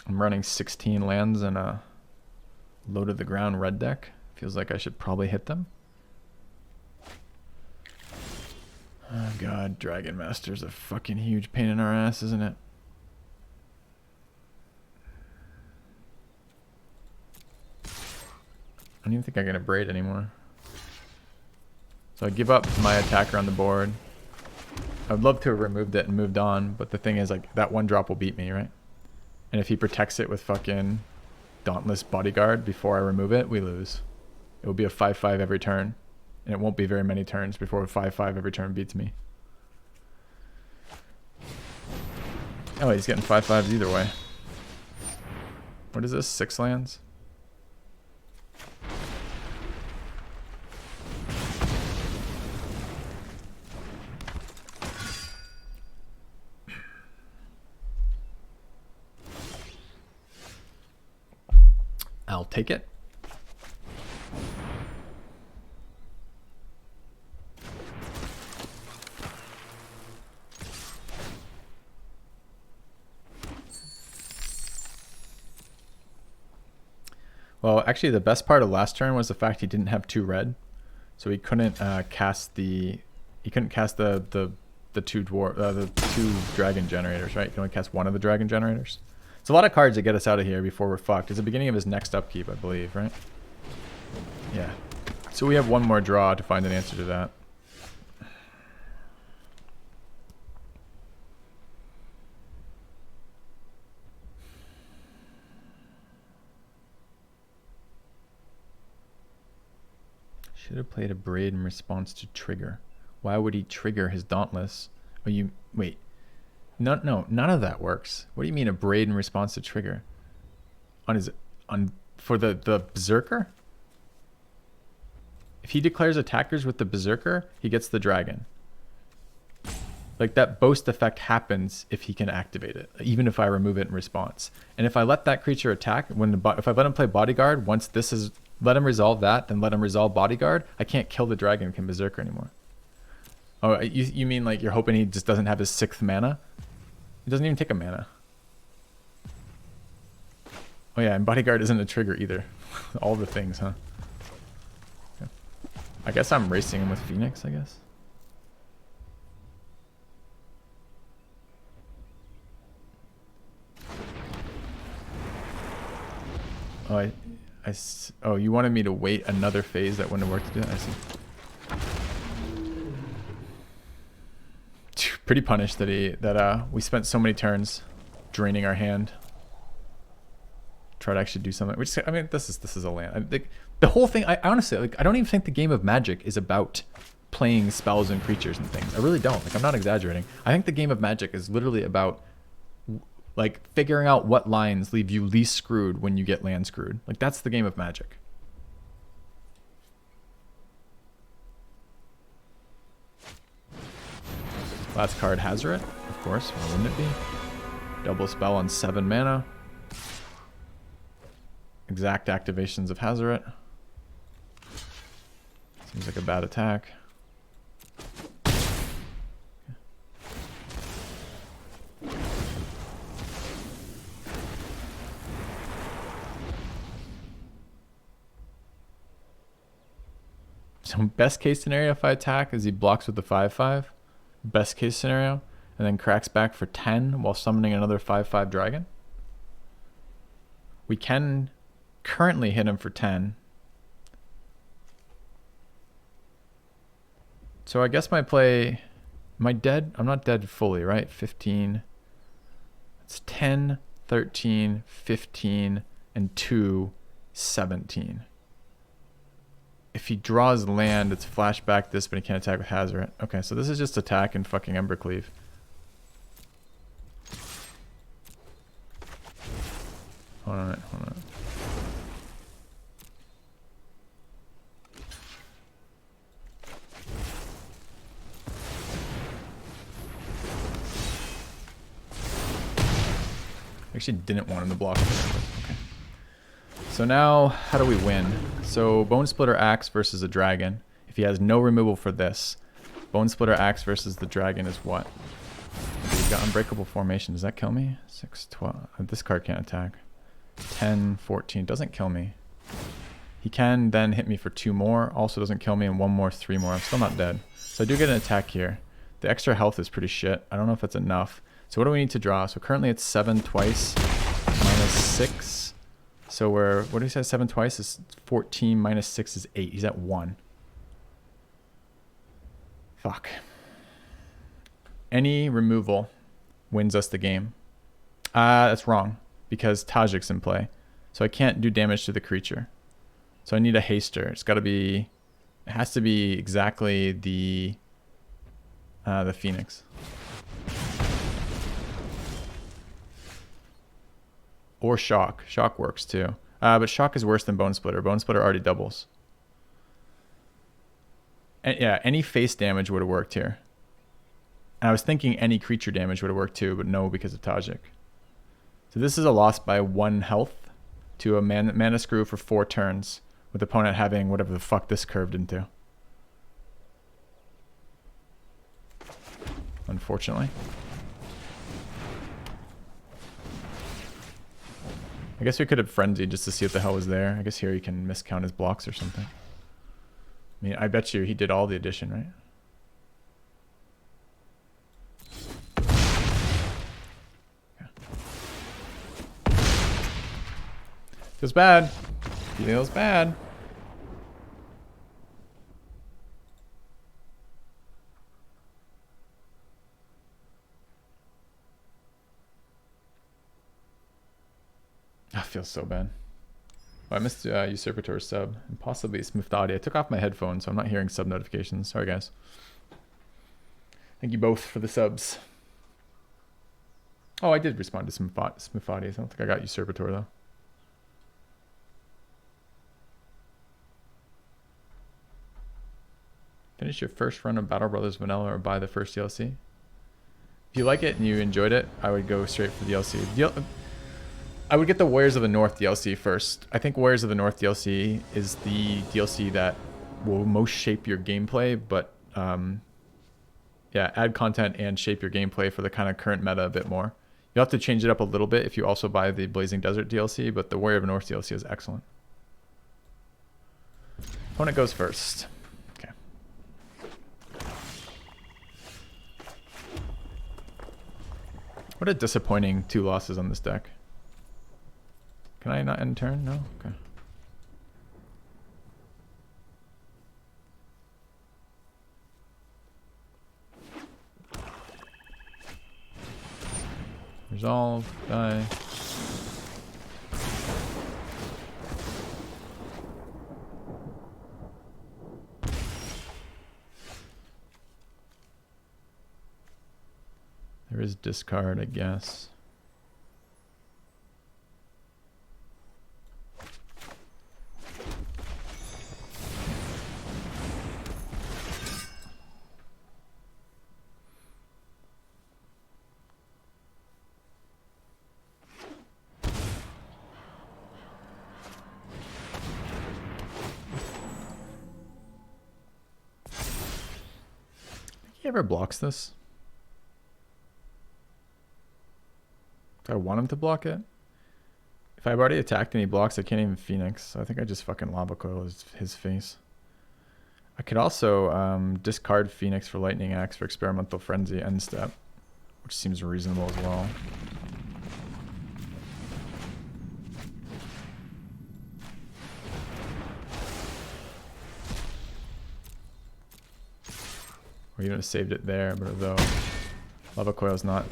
I'm running 16 lands and a low to the ground red deck. Feels like I should probably hit them. Oh god, Dragon Master's a fucking huge pain in our ass, isn't it? I don't even think I can braid anymore. So I give up my attacker on the board. I'd love to have removed it and moved on, but the thing is, like, that one drop will beat me, right? And if he protects it with fucking Dauntless Bodyguard before I remove it, we lose. It will be a 5-5 every turn, and it won't be very many turns before a 5-5 every turn beats me. Oh, he's getting 5-5s either way. What is this? 6 lands? I'll take it. Well, actually, the best part of last turn was the fact he didn't have 2 red, so he couldn't cast the two dragon generators, right? You can only cast one of the dragon generators. It's a lot of cards that get us out of here before we're fucked. It's the beginning of his next upkeep, I believe, right? Yeah. So we have one more draw to find an answer to that. Should have played a braid in response to trigger. Why would he trigger his Dauntless? Oh, you... Wait. No, none of that works. What do you mean a braid in response to trigger? For the Berserker? If he declares attackers with the Berserker, he gets the dragon. Like, that boast effect happens if he can activate it, even if I remove it in response. And if I let that creature attack, if I let him play Bodyguard, once this is... Let him resolve that, then let him resolve Bodyguard, I can't kill the dragon and can Berserker anymore. Oh, you mean like you're hoping he just doesn't have his 6th mana? He doesn't even take a mana. Oh yeah, and Bodyguard isn't a trigger either. All the things, huh? Okay. I guess I'm racing him with Phoenix, I guess. Oh, oh, you wanted me to wait another phase that wouldn't have worked to do that? I see. Pretty punished that we spent so many turns draining our hand. Try to actually do something. I mean, this is a land. The whole thing. I honestly, like, I don't even think the game of Magic is about playing spells and creatures and things. I really don't. Like, I'm not exaggerating. I think the game of Magic is literally about, like, figuring out what lines leave you least screwed when you get land screwed. Like, that's the game of Magic. Last card, Hazoret, of course. Why wouldn't it be? Double spell on 7 mana. Exact activations of Hazoret. Seems like a bad attack. So best case scenario if I attack is he blocks with the 5/5. Best case scenario, and then cracks back for 10 while summoning another 5/5 dragon. We can currently hit him for 10. So I guess my play, am I dead? I'm not dead fully, right? 15. It's 10, 13, 15, and 2, 17. If he draws land, it's flashback this, but he can't attack with Hazoret. Okay, so this is just attack and fucking Embercleave. Hold on. Actually didn't want him to block. Okay. So now, how do we win? So Bone Splitter Axe versus a dragon. If he has no removal for this, Bone Splitter Axe versus the dragon is what? He's got unbreakable formation. Does that kill me? 6, 12. This card can't attack. 10, 14. Doesn't kill me. He can then hit me for 2 more. Also doesn't kill me. And 1 more, 3 more. I'm still not dead. So I do get an attack here. The extra health is pretty shit. I don't know if that's enough. So what do we need to draw? So currently it's 7 twice. Minus 6. So we're... What do you say? 7 twice is 14. Minus 6 is 8. He's at 1. Fuck. Any removal wins us the game. That's wrong. Because Tajik's in play. So I can't do damage to the creature. So I need a haster. It's got to be... It has to be exactly the Phoenix. Or Shock. Shock works too. But Shock is worse than Bone Splitter. Bone Splitter already doubles. And yeah, any face damage would have worked here. And I was thinking any creature damage would have worked too, but no, because of Tajik. So this is a loss by 1 health to a mana screw for 4 turns, with the opponent having whatever the fuck this curved into. Unfortunately. I guess we could have frenzied just to see what the hell was there. I guess here he can miscount his blocks or something. I mean, I bet you he did all the addition, right? Feels bad. Feels bad. That feels so bad. Oh, I missed Usurpator sub and possibly Smoothed Audio. I took off my headphones, so I'm not hearing sub notifications. Sorry, guys. Thank you both for the subs. Oh, I did respond to some Smooth Audio. I don't think I got Usurpator, though. Finish your first run of Battle Brothers Vanilla or buy the first DLC. If you like it and you enjoyed it, I would go straight for the DLC. I would get the Warriors of the North DLC first. I think Warriors of the North DLC is the DLC that will most shape your gameplay, but yeah, add content and shape your gameplay for the kind of current meta a bit more. You'll have to change it up a little bit if you also buy the Blazing Desert DLC, but the Warrior of the North DLC is excellent. Opponent goes first. Okay. What a disappointing 2 losses on this deck. Can I not end turn? No? Okay. Resolve, die. There is discard, I guess. He ever blocks this? Do I want him to block it? If I've already attacked and he blocks, I can't even Phoenix. So I think I just fucking Lava Coil his face. I could also discard Phoenix for Lightning Axe for Experimental Frenzy end step, which seems reasonable as well. Or even have saved it there, but though Lava Coil's not.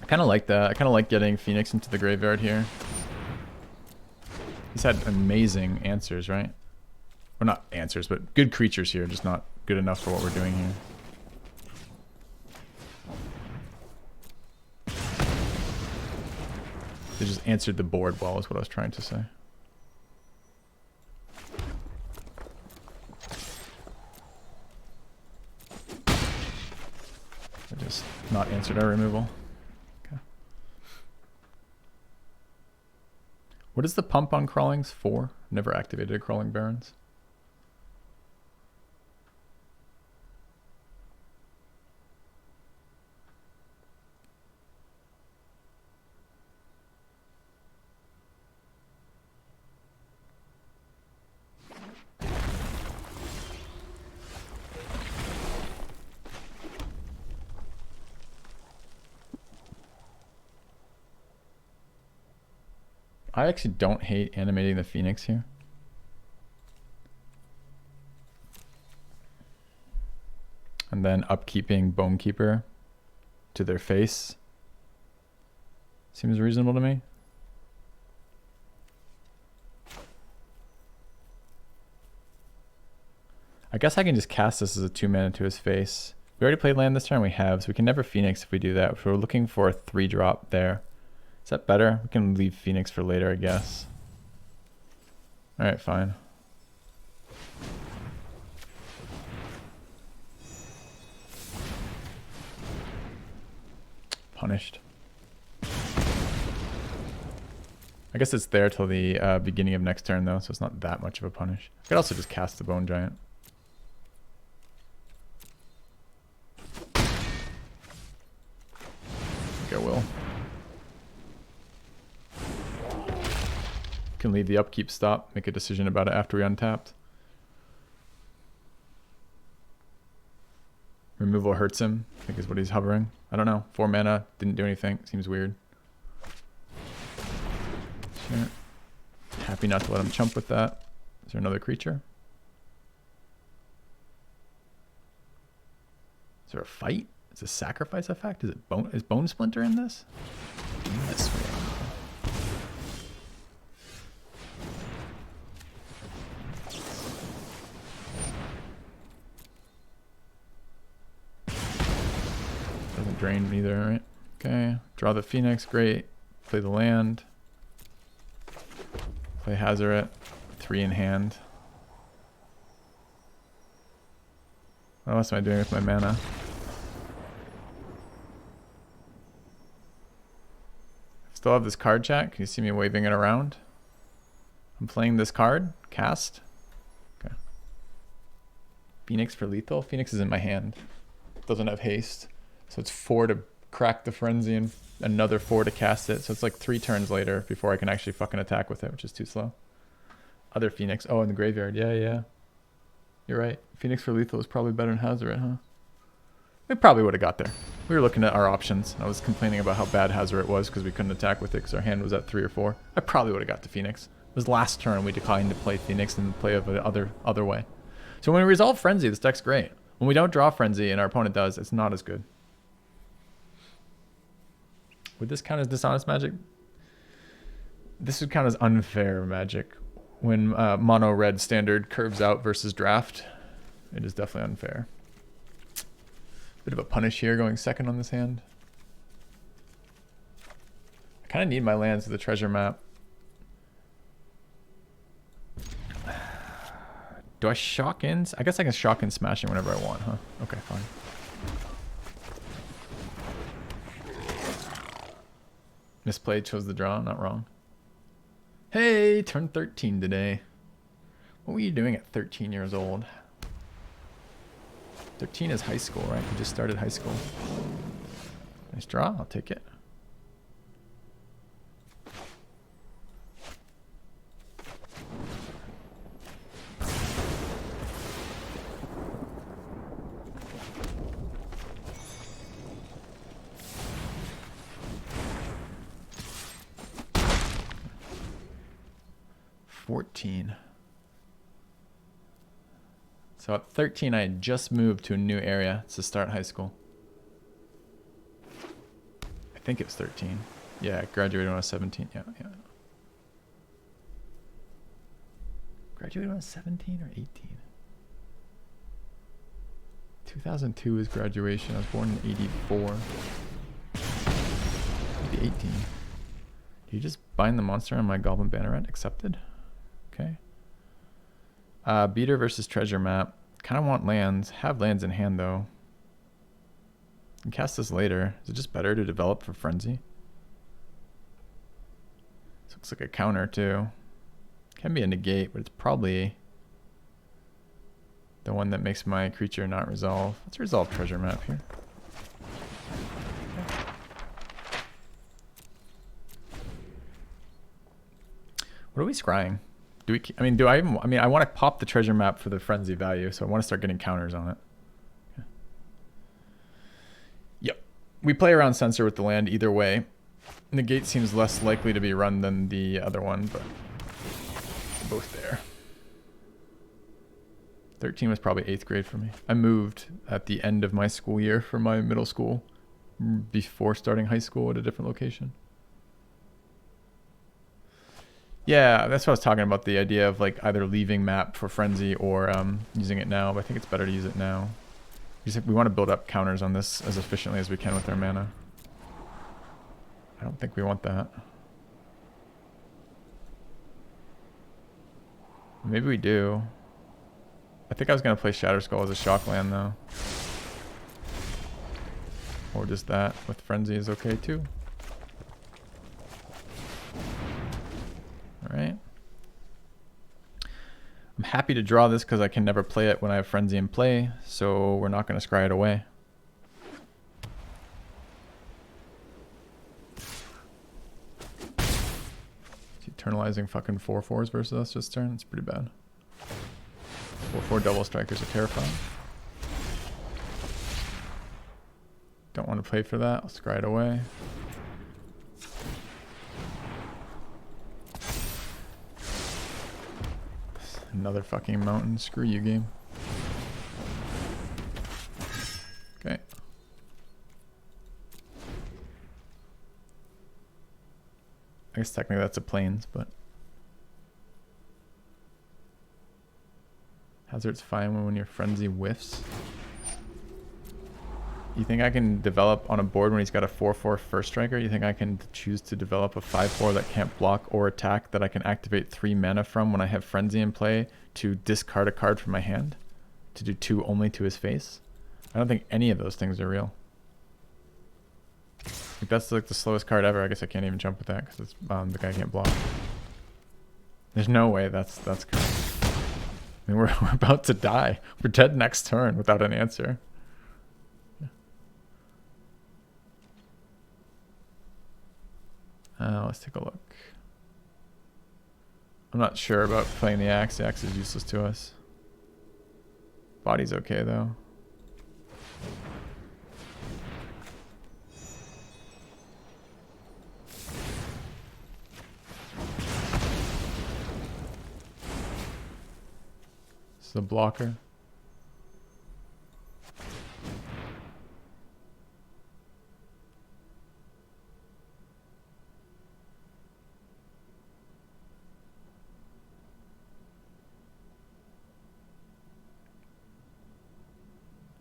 I kind of like that. I kind of like getting Phoenix into the graveyard here. He's had amazing answers, right? Or not answers, but good creatures here, just not good enough for what we're doing here. They just answered the board well is what I was trying to say. I just not answered our removal. Okay. What is the pump on Crawlings for? Never activated Crawling Barrens. I actually don't hate animating the Phoenix here. And then upkeeping Bonekeeper to their face. Seems reasonable to me. I guess I can just cast this as a 2-mana to his face. We already played land this turn, we have, so we can never Phoenix if we do that. If we're looking for a 3-drop there. Is that better? We can leave Phoenix for later, I guess. Alright, fine. Punished. I guess it's there till the beginning of next turn though, so it's not that much of a punish. I could also just cast the Bone Giant. I think I will. Can leave the upkeep stop, make a decision about it after we untapped. Removal hurts him, I think is what he's hovering. I don't know. 4 mana, didn't do anything. Seems weird. Sure. Happy not to let him chump with that. Is there another creature? Is there a fight? Is a sacrifice effect? Is it Bone? Is Bone Splinter in this? This one. Doesn't drain either, right? Okay. Draw the Phoenix. Great. Play the land. Play Hazoret. 3 in hand. What else am I doing with my mana? Still have this card chat. Can you see me waving it around? I'm playing this card. Cast. Okay. Phoenix for lethal. Phoenix is in my hand. Doesn't have haste. So it's 4 to crack the frenzy and another 4 to cast it. So it's like 3 turns later before I can actually fucking attack with it, which is too slow. Other Phoenix. Oh, in the graveyard. Yeah, yeah. You're right. Phoenix for lethal is probably better than Hazoret, huh? We probably would have got there. We were looking at our options. I was complaining about how bad Hazoret was because we couldn't attack with it because our hand was at 3 or 4. I probably would have got to Phoenix. It was last turn we declined to play Phoenix and play of the other way. So when we resolve Frenzy, this deck's great. When we don't draw Frenzy and our opponent does, it's not as good. Would this count as dishonest magic? This would count as unfair magic. When mono red standard curves out versus draft, it is definitely unfair. Bit of a punish here going second on this hand. I kind of need my lands to the treasure map. Do I shock in? I guess I can shock in smashing whenever I want, huh? Okay, fine. Misplayed, chose the draw, not wrong. Hey, turned 13 today. What were you doing at 13 years old? 13 is high school, right? You just started high school. Nice draw, I'll take it. So at 13, I had just moved to a new area to start high school. I think it was 13. Yeah, I graduated when I was 17. Yeah. Graduated when I was 17 or 18? 2002 is graduation. I was born in 84. Maybe 18. Do you just bind the monster on my Goblin Banneret? Accepted. Okay. Beater versus treasure map. Kind of want lands. Have lands in hand though. And cast this later. Is it just better to develop for frenzy? This looks like a counter too. Can be a negate, but it's probably the one that makes my creature not resolve. Let's resolve treasure map here. What are we scrying? I want to pop the treasure map for the frenzy value, so I want to start getting counters on it. Okay. Yep. We play around censor with the land either way. Negate seems less likely to be run than the other one, but both there. 13 was probably 8th grade for me. I moved at the end of my school year from my middle school before starting high school at a different location. Yeah, that's what I was talking about, the idea of like either leaving map for Frenzy or using it now, but I think it's better to use it now. We want to build up counters on this as efficiently as we can with our mana. I don't think we want that. Maybe we do. I think I was going to play Shatter Skull as a shock land though. Or just that with Frenzy is okay too. Alright. I'm happy to draw this because I can never play it when I have Frenzy in play, so we're not going to scry it away. Eternalizing fucking 4/4s versus us this turn. It's pretty bad. 4/4 double strikers are terrifying. Don't want to play for that. I'll scry it away. Another fucking mountain. Screw you, game. Okay. I guess technically that's a plains, but Hazard's fine when your Frenzy whiffs. You think I can develop on a board when he's got a 4/4 first striker? You think I can choose to develop a 5/4 that can't block or attack that I can activate 3 mana from when I have Frenzy in play to discard a card from my hand? To do 2 only to his face? I don't think any of those things are real. Like that's like the slowest card ever. I guess I can't even jump with that because the guy can't block. There's no way that's correct. I mean, we're about to die. We're dead next turn without an answer. Let's take a look. I'm not sure about playing the axe. The axe is useless to us. Body's okay though. This is a blocker.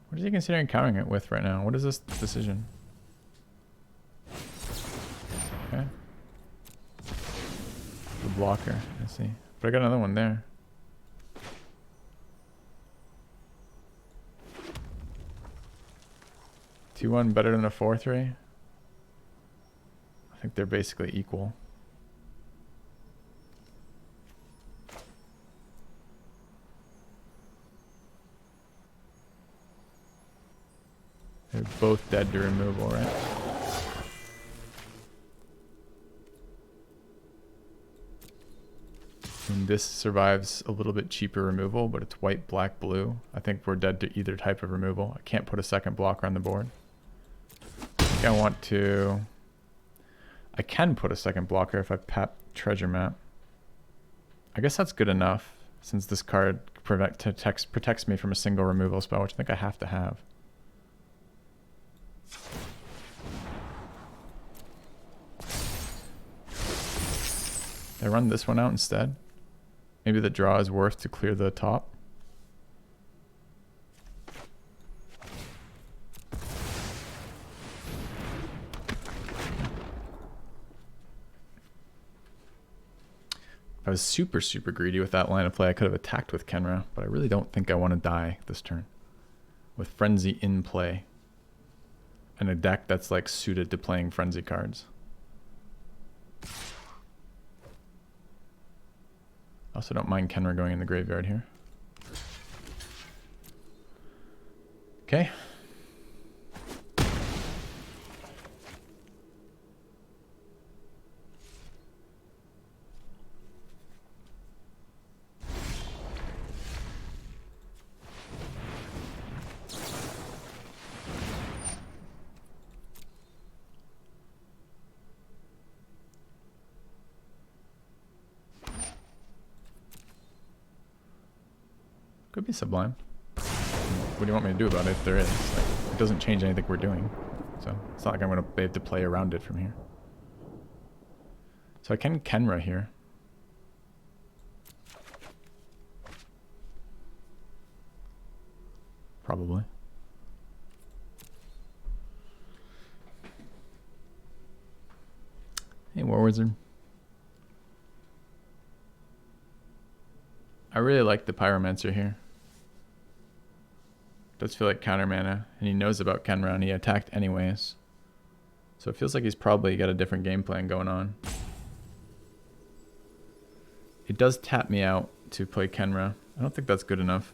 What is he considering countering it with right now? What is this decision? Okay. The blocker, I see. But I got another one there. Two 2-1 better than a 4-3? I think they're basically equal. They're both dead to removal, right? And this survives a little bit cheaper removal, but it's white, black, blue. I think we're dead to either type of removal. I can't put a second blocker on the board. I think I want to... I can put a second blocker if I pap treasure map. I guess that's good enough, since this card protects me from a single removal spell, which I think I have to have. I run this one out instead. Maybe the draw is worth to clear the top. If I was super greedy with that line of play, I could have attacked with Kenra, but I really don't think I want to die this turn. With Frenzy in play. And a deck that's like suited to playing Frenzy cards. I also don't mind Kenra going in the graveyard here. Okay. Could be Sublime. What do you want me to do about it if there is? Like, it doesn't change anything we're doing. So it's not like I'm going to be able to play around it from here. So I can Kenra here. Probably. Hey, War Wizard. I really like the Pyromancer here. Does feel like counter mana, and he knows about Kenra, and he attacked anyways. So it feels like he's probably got a different game plan going on. It does tap me out to play Kenra. I don't think that's good enough.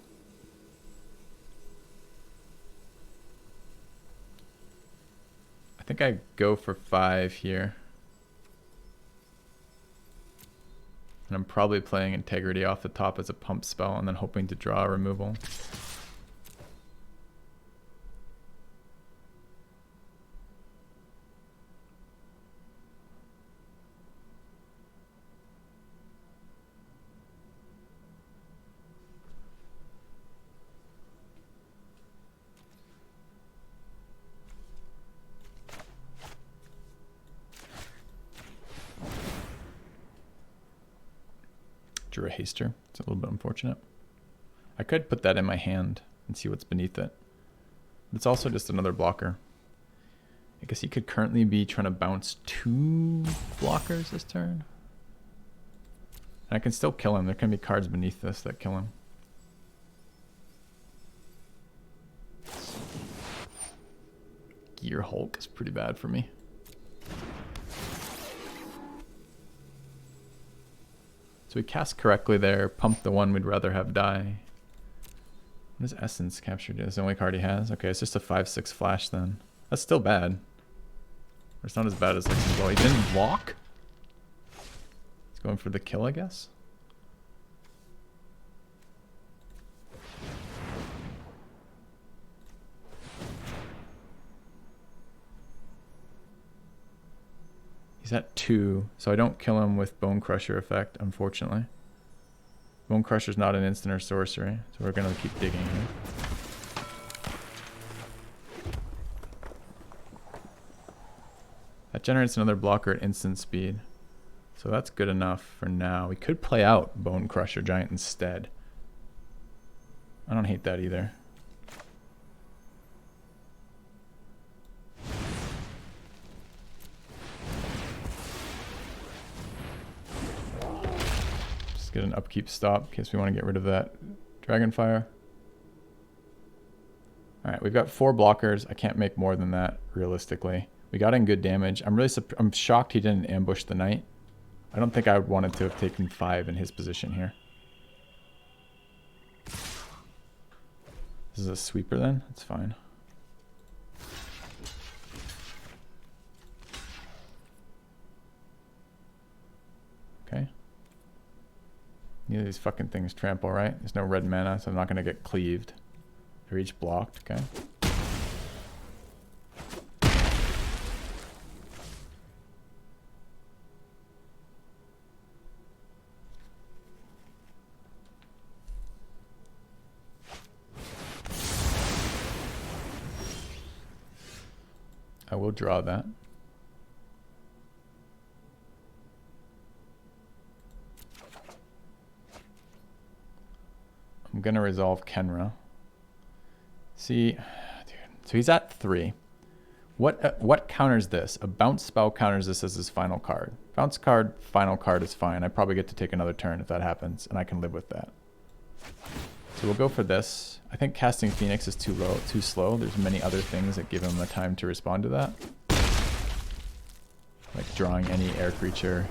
I think I go for 5 here. And I'm probably playing Integrity off the top as a pump spell and then hoping to draw a removal. Drew a Haster. It's a little bit unfortunate. I could put that in my hand and see what's beneath it. But it's also just another blocker. I guess he could currently be trying to bounce 2 blockers this turn. And I can still kill him. There can be cards beneath this that kill him. Gear Hulk is pretty bad for me. So we cast correctly there, pump the one we'd rather have die. What does Essence Capture do? It's the only card he has? Okay, it's just a 5/6 flash then. That's still bad. It's not as bad as like, well, he didn't block? He's going for the kill, I guess? He's at 2, so I don't kill him with Bone Crusher effect, unfortunately. Bone Crusher's not an instant or sorcery, so we're gonna keep digging here. That generates another blocker at instant speed, so that's good enough for now. We could play out Bone Crusher Giant instead. I don't hate that either. Get an upkeep stop in case we want to get rid of that Dragonfire. Alright, we've got 4 blockers. I can't make more than that, realistically. We got in good damage. I'm shocked he didn't ambush the knight. I don't think I would wanted to have taken 5 in his position here. This is a sweeper then? That's fine. Okay. Neither of these fucking things trample, right? There's no red mana, so I'm not going to get cleaved. They're each blocked, okay? I will draw that. I'm going to resolve Kenra. See, dude. So he's at 3. What counters this? A bounce spell counters this as his final card. Bounce card, final card is fine. I probably get to take another turn if that happens, and I can live with that. So we'll go for this. I think casting Phoenix is too slow. There's many other things that give him the time to respond to that. Like drawing any air creature,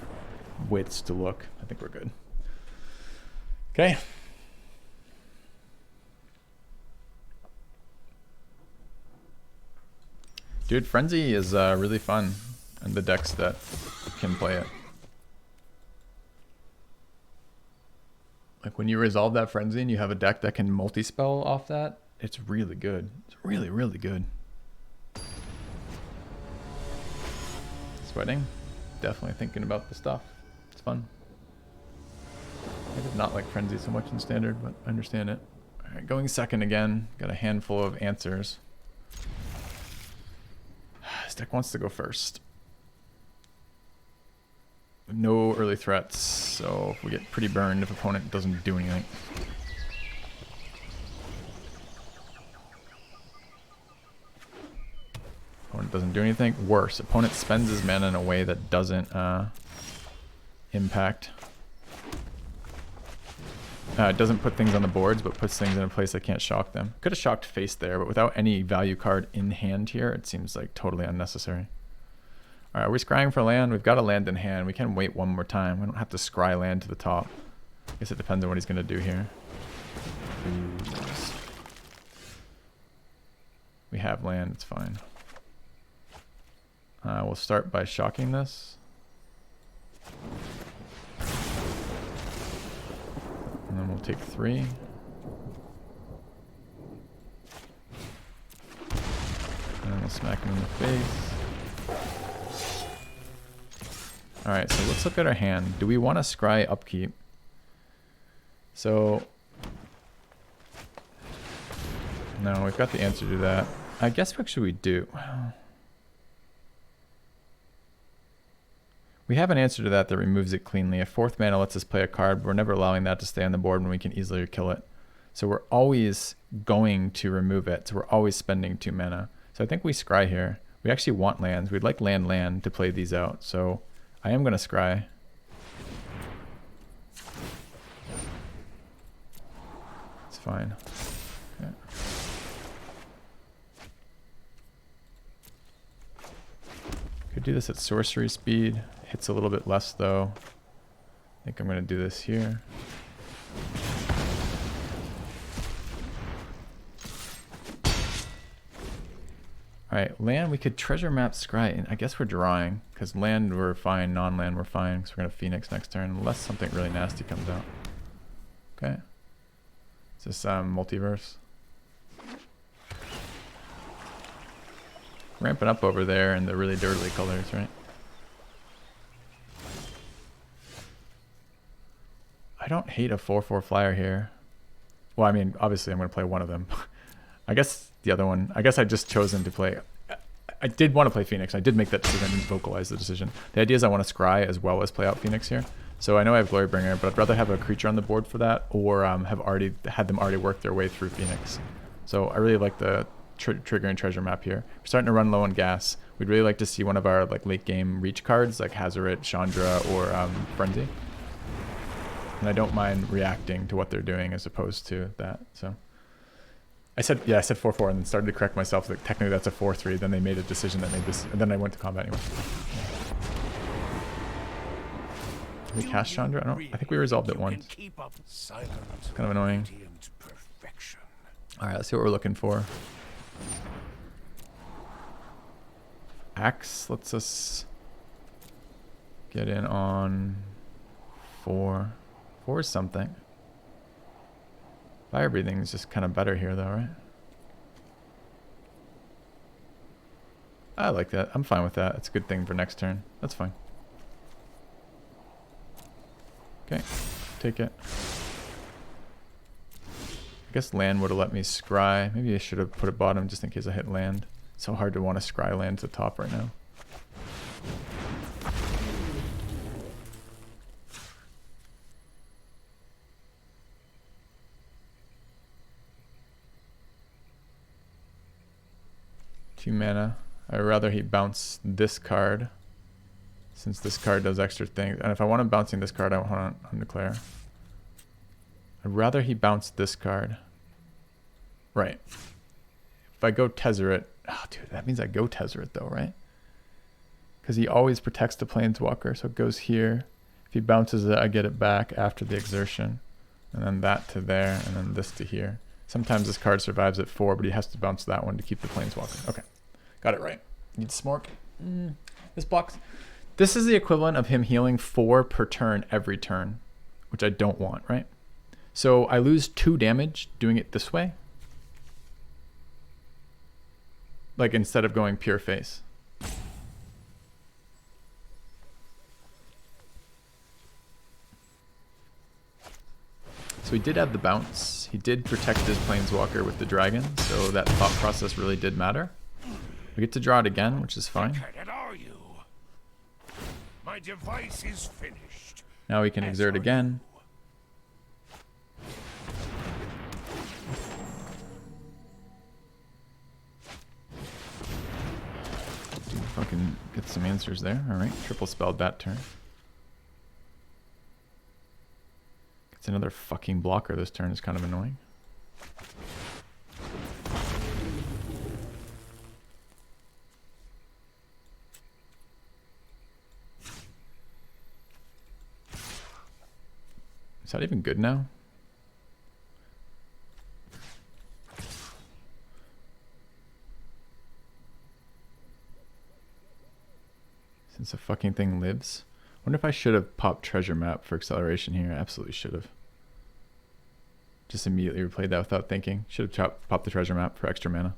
wits to look. I think we're good. Okay. Dude, Frenzy is really fun, and the decks that can play it. Like when you resolve that Frenzy and you have a deck that can multi-spell off that, it's really good. It's really, really good. Sweating. Definitely thinking about the stuff. It's fun. I did not like Frenzy so much in Standard, but I understand it. All right, going second again. Got a handful of answers. This deck wants to go first. No early threats, so we get pretty burned if opponent doesn't do anything. Opponent doesn't do anything. Worse, opponent spends his mana in a way that doesn't impact. It doesn't put things on the boards, but puts things in a place that can't shock them. Could have shocked face there, but without any value card in hand here, it seems like totally unnecessary. All right, are we scrying for land? We've got a land in hand. We can wait one more time. We don't have to scry land to the top. I guess it depends on what he's going to do here. We have land. It's fine. We'll start by shocking this. And then we'll take 3. And then we'll smack him in the face. Alright, so let's look at our hand. Do we want to scry upkeep? So... no, we've got the answer to that. I guess what should we do? We have an answer to that that removes it cleanly. A 4th mana lets us play a card, but we're never allowing that to stay on the board when we can easily kill it. So we're always going to remove it, so we're always spending 2 mana. So I think we scry here. We actually want lands. We'd like land to play these out, so I am going to scry. It's fine. Okay. Could do this at sorcery speed. Hits a little bit less though. I think I'm going to do this here. Alright, land, we could treasure map scry, and I guess we're drawing, because land we're fine, non-land we're fine, because we're going to Phoenix next turn, unless something really nasty comes out. Okay. Is this multiverse? Ramping up over there in the really dirty colors, right? I don't hate a 4/4 flyer here. Well, I mean, obviously I'm going to play one of them. I guess the other one, I guess I just chosen to play. I did want to play Phoenix. I did make that decision. I didn't vocalize the decision. The idea is I want to scry as well as play out Phoenix here. So I know I have Glorybringer, but I'd rather have a creature on the board for that, or have already had them work their way through Phoenix. So I really like the trigger and treasure map here. We're starting to run low on gas. We'd really like to see one of our like late game reach cards, like Hazoret, Chandra, or Frenzy. And I don't mind reacting to what they're doing as opposed to that. So I said 4/4 and then started to correct myself that technically that's a 4/3. Then they made a decision that made this, and then I went to combat anyway. Did we cast Chandra? I think we resolved it once. It's kind of annoying. All right, let's see what we're looking for. Axe lets us get in on 4. 4 is something. Fire breathing is just kind of better here though, right? I like that. I'm fine with that. It's a good thing for next turn. That's fine. Okay, take it. I guess land would have let me scry. Maybe I should have put it bottom just in case I hit land. It's so hard to want to scry land to the top right now. Two mana. I'd rather he bounce this card, since this card does extra things. And if I want him bouncing this card, I want to undeclare. I'd rather he bounce this card. Right. If I go Tezzeret, oh dude, that means I go Tezzeret though, right? Because he always protects the Planeswalker, so it goes here. If he bounces it, I get it back after the exertion. And then that to there, and then this to here. Sometimes this card survives at 4, but he has to bounce that one to keep the Planeswalker. Okay, got it right. Need Smork. This box. This is the equivalent of him healing 4 per turn every turn, which I don't want, right? So I lose 2 damage doing it this way. Like instead of going pure face. So he did have the bounce. He did protect his planeswalker with the dragon, so that thought process really did matter. We get to draw it again, which is fine. My device is finished. Now we can exert again. Dude, fucking get some answers there. Alright, triple spelled that turn. It's another fucking blocker this turn, is kind of annoying. Is that even good now? Since the fucking thing lives. Wonder if I should have popped treasure map for acceleration here. Absolutely should have. Just immediately replayed that without thinking. Should have popped the treasure map for extra mana.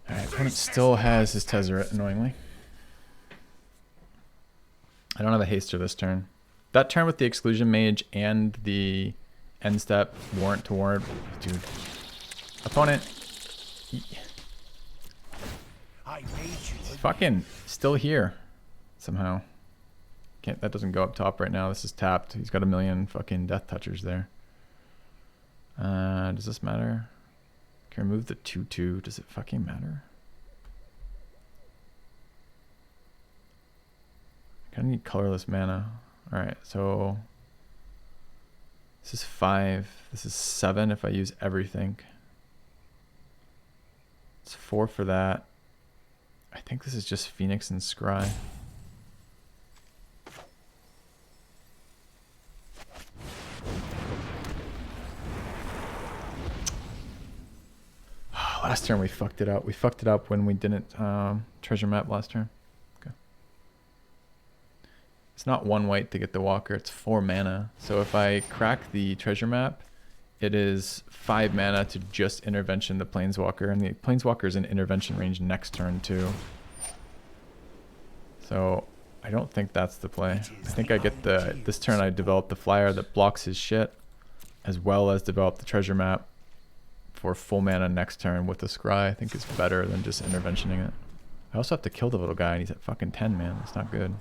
Opponent still has his Tezzeret, annoyingly. I don't have a haster this turn. That turn with the Exclusion Mage and the end step, warrant to warrant. Dude. Opponent. He's fucking still here. Somehow. That doesn't go up top right now. This is tapped. He's got a million fucking Death Touchers there. Does this matter? Can I remove the 2/2? Does it fucking matter? I kind of need colorless mana. Alright, so this is 5. This is 7 if I use everything. It's 4 for that. I think this is just Phoenix and Scry. Last turn we fucked it up. We fucked it up when we didn't treasure map last turn. Okay. It's not 1 white to get the walker, it's 4 mana. So if I crack the treasure map, it is 5 mana to just intervention the planeswalker, and the planeswalker is in intervention range next turn too. So I don't think that's the play. I think I get this turn I develop the flyer that blocks his shit, as well as develop the treasure map for full mana next turn with the scry. I think is better than just interventioning it. I also have to kill the little guy, and he's at fucking 10, man. That's not good.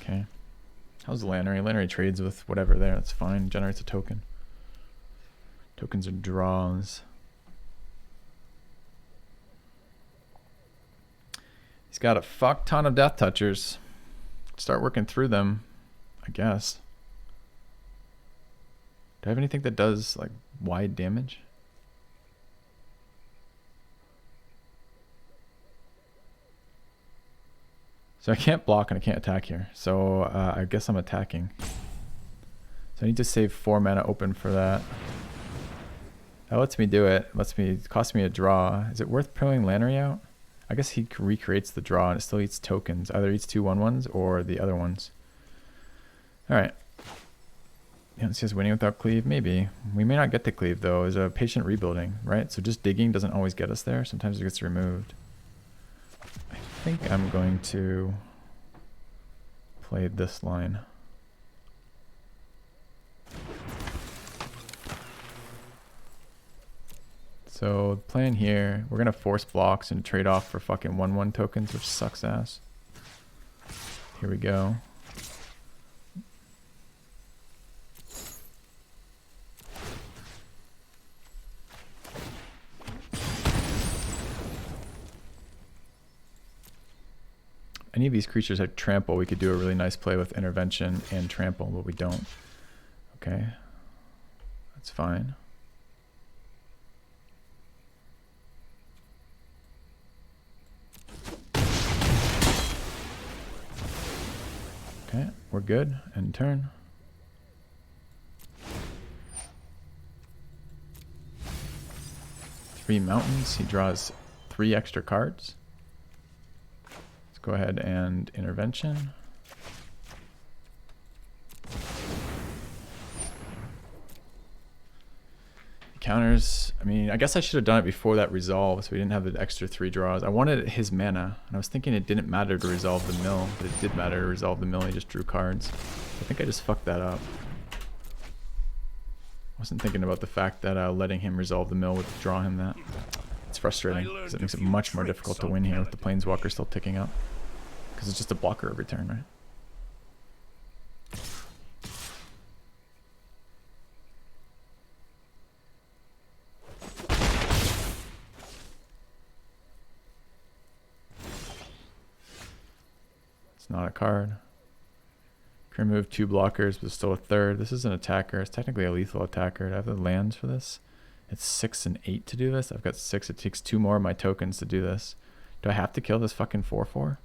Okay. How's Lannery? Lannery trades with whatever there. That's fine. Generates a token. Tokens are draws. He's got a fuck ton of Death Touchers. Start working through them, I guess. Do I have anything that does like wide damage? So I can't block and I can't attack here. So I guess I'm attacking. So I need to save 4 mana open for that. That lets me do it. It costs me a draw. Is it worth pulling Lannery out? I guess he recreates the draw and it still eats tokens. Either eats 2 1/1s or the other ones. Alright. Yeah, it's just winning without cleave? Maybe. We may not get to cleave though. There's a patient rebuilding, right? So just digging doesn't always get us there. Sometimes it gets removed. I think I'm going to play this line. So the plan here, we're gonna force blocks and trade off for fucking 1/1 tokens, which sucks ass. Here we go. Any of these creatures had trample, we could do a really nice play with intervention and trample, but we don't. Okay, that's fine. Okay, we're good. End turn. Three mountains. He draws 3 extra cards. Let's go ahead and intervention. counters. I mean, I guess I should have done it before that resolve, so we didn't have the extra 3 draws. I wanted his mana, and I was thinking it didn't matter to resolve the mill, but it did matter to resolve the mill. He just drew cards. I think I just fucked that up. I wasn't thinking about the fact that letting him resolve the mill would draw him that. It's frustrating, because it makes it much more difficult to win here with the Planeswalker still ticking up. Because it's just a blocker every turn, right? Not a card. Can remove 2 blockers, but still a 3rd. This is an attacker. It's technically a lethal attacker. Do I have the lands for this? It's 6 and 8 to do this. I've got 6. It takes 2 more of my tokens to do this. Do I have to kill this fucking 4/4?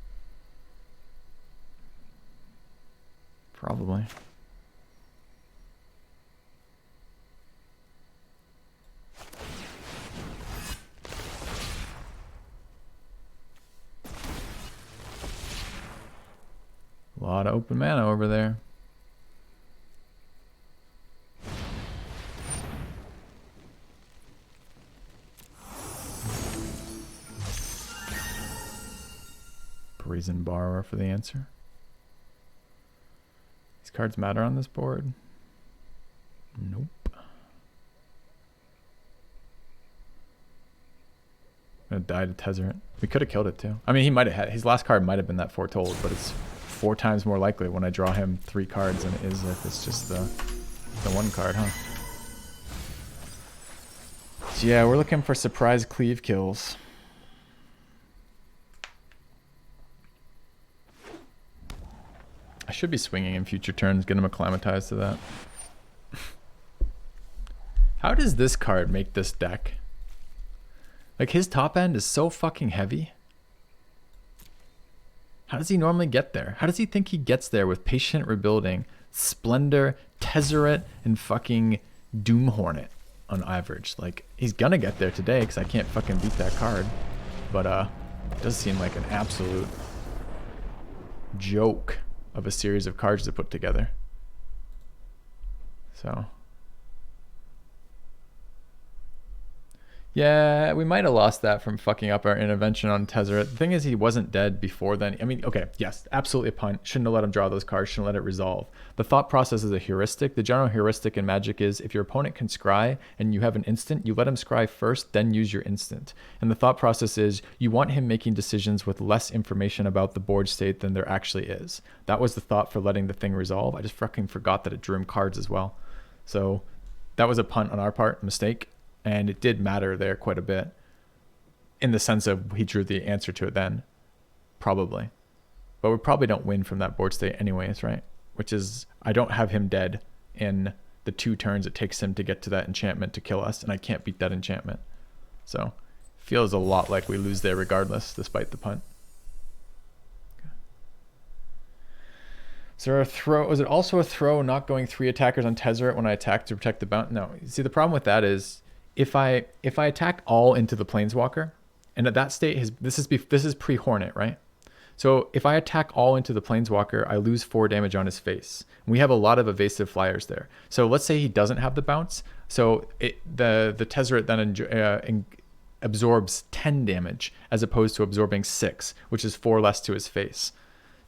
Probably. A lot of open mana over there. Brazen Borrower for the answer. These cards matter on this board? Nope. I'm gonna die to Tezzeret. We could have killed it too. I mean, he might have had, his last card might have been that Foretold, but it's 4 times more likely when I draw him 3 cards than it is if it's just the 1 card, huh? So yeah, we're looking for surprise cleave kills. I should be swinging in future turns, get him acclimatized to that. How does this card make this deck? Like, his top end is so fucking heavy. How does he normally get there? How does he think he gets there with Patient Rebuilding, Splendor, Tezzeret, and fucking Doom Hornet on average? Like, he's gonna get there today because I can't fucking beat that card. But it does seem like an absolute joke of a series of cards to put together. So yeah, we might have lost that from fucking up our intervention on Tezzeret. The thing is, he wasn't dead before then. I mean, okay, yes, absolutely a punt. Shouldn't have let him draw those cards. Shouldn't let it resolve. The thought process is a heuristic. The general heuristic in Magic is if your opponent can scry and you have an instant, you let him scry first, then use your instant. And the thought process is you want him making decisions with less information about the board state than there actually is. That was the thought for letting the thing resolve. I just fucking forgot that it drew him cards as well. So that was a punt on our part, mistake. And it did matter there quite a bit in the sense of he drew the answer to it then, probably. But we probably don't win from that board state anyways, right? Which is, I don't have him dead in the 2 turns it takes him to get to that enchantment to kill us, and I can't beat that enchantment. So feels a lot like we lose there regardless, despite the punt. Is there a throw? Was it also a throw not going 3 attackers on Tezzeret when I attack to protect the bounty? No. See, the problem with that is if I attack all into the Planeswalker, and at that state, this is pre-Hornet, right? So if I attack all into the Planeswalker, I lose 4 damage on his face. We have a lot of evasive flyers there. So let's say he doesn't have the bounce. So the Tezzeret then absorbs 10 damage as opposed to absorbing 6, which is 4 less to his face.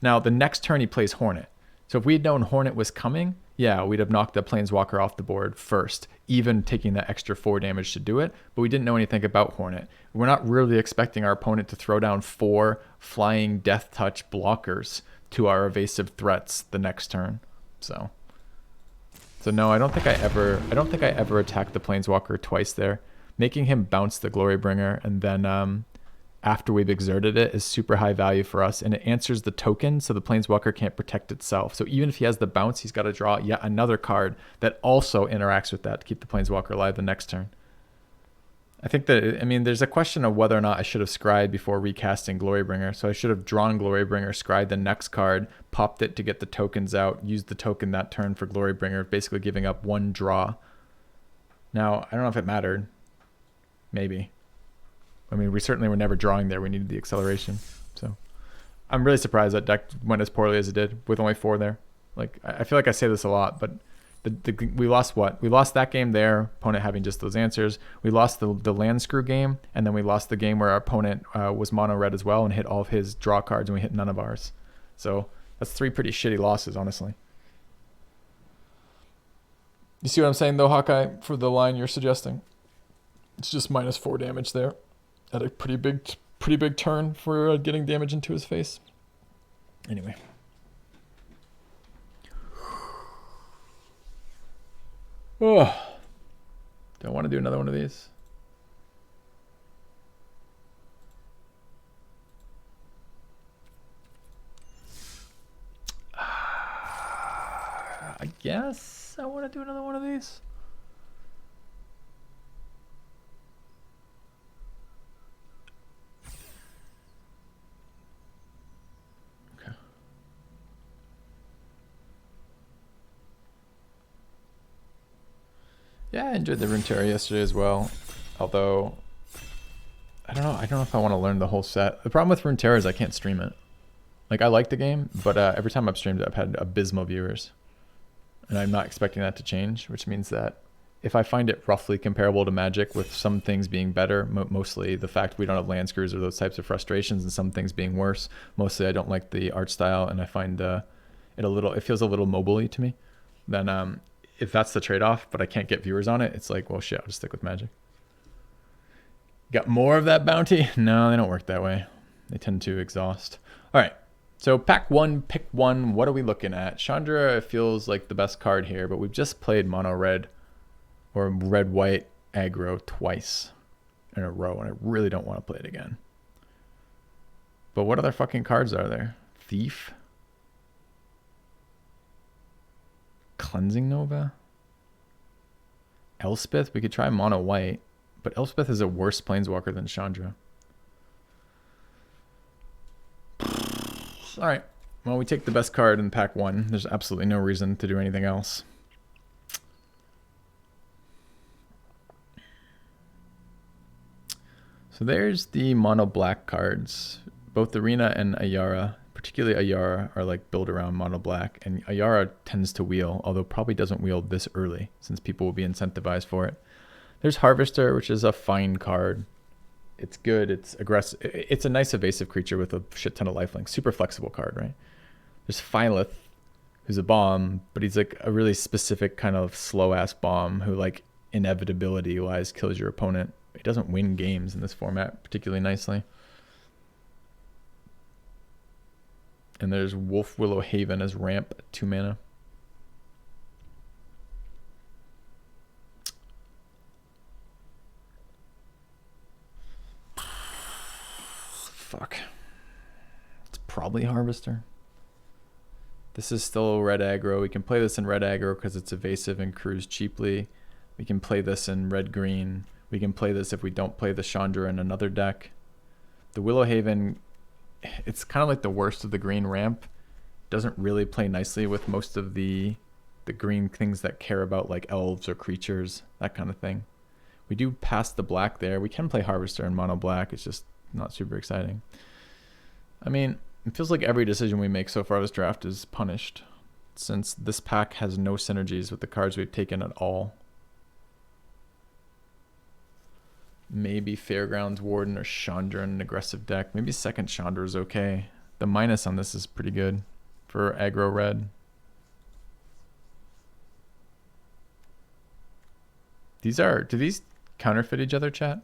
Now the next turn he plays Hornet. So if we had known Hornet was coming, yeah, we'd have knocked the Planeswalker off the board first, even taking that extra 4 damage to do it. But we didn't know anything about Hornet. We're not really expecting our opponent to throw down 4 flying Death Touch blockers to our evasive threats the next turn. So no, I don't think I ever attacked the Planeswalker twice there. Making him bounce the Glorybringer and then after we've exerted it is super high value for us, and it answers the token so the Planeswalker can't protect itself. So even if he has the bounce, he's got to draw yet another card that also interacts with that to keep the Planeswalker alive the next turn. I think that, I mean, there's a question of whether or not I should have scryed before recasting Glorybringer. So I should have drawn Glorybringer, scryed the next card, popped it to get the tokens out, used the token that turn for Glorybringer, basically giving up 1 draw. Now, I don't know if it mattered. Maybe. I mean, we certainly were never drawing there. We needed the acceleration. So I'm really surprised that deck went as poorly as it did with only 4 there. Like, I feel like I say this a lot, but We lost what? We lost that game there, opponent having just those answers. We lost the land screw game, and then we lost the game where our opponent was mono red as well and hit all of his draw cards, and we hit none of ours. So that's 3 pretty shitty losses, honestly. You see what I'm saying, though, Hawkeye, for the line you're suggesting? It's just -4 damage there at a pretty big turn for getting damage into his face. Anyway. Oh, do I want to do another one of these? I guess I want to do another one of these. Okay. Yeah, I enjoyed the Runeterra yesterday as well. Although, I don't know if I want to learn the whole set. The problem with Runeterra is I can't stream it. Like, I like the game, but every time I've streamed it, I've had abysmal viewers. And I'm not expecting that to change, which means that if I find it roughly comparable to Magic with some things being better, mostly the fact we don't have land screws or those types of frustrations, and some things being worse, mostly I don't like the art style, and I find it feels a little mobile-y to me, then if that's the trade-off, but I can't get viewers on it, it's like, well, shit, I'll just stick with Magic. Got more of that bounty? No, they don't work that way. They tend to exhaust. All right. So pack 1, pick 1. What are we looking at? Chandra feels like the best card here, but we've just played mono red or red white aggro twice in a row, and I really don't want to play it again. But what other fucking cards are there? Thief? Cleansing Nova? Elspeth? We could try mono white, but Elspeth is a worse planeswalker than Chandra. All right. Well, we take the best card in pack 1. There's absolutely no reason to do anything else. So there's the mono black cards. Both Arena and Ayara, particularly Ayara, are like built around mono black, and Ayara tends to wheel, although probably doesn't wheel this early since people will be incentivized for it. There's Harvester, which is a fine card. It's good. It's aggressive. It's a nice evasive creature with a shit ton of lifelink. Super flexible card, right? There's Phylith, who's a bomb, but he's like a really specific kind of slow-ass bomb who, like, inevitability-wise kills your opponent. He doesn't win games in this format particularly nicely. And there's Wolf Willow Haven as ramp, 2 mana. Fuck. It's probably Harvester. This is still red aggro. We can play this in red aggro because it's evasive and crews cheaply. We can play this in red green. We can play this if we don't play the Chandra in another deck. The Willow Haven, it's kind of like the worst of the green ramp. Doesn't really play nicely with most of the green things that care about like elves or creatures, that kind of thing. We do pass the black there. We can play Harvester in mono black. It's just not super exciting. I mean, it feels like every decision we make so far this draft is punished, since this pack has no synergies with the cards we've taken at all. Maybe Fairgrounds Warden or Chandra in an aggressive deck. Maybe second Chandra is okay. The minus on this is pretty good for aggro red. Do these counterfeit each other, chat?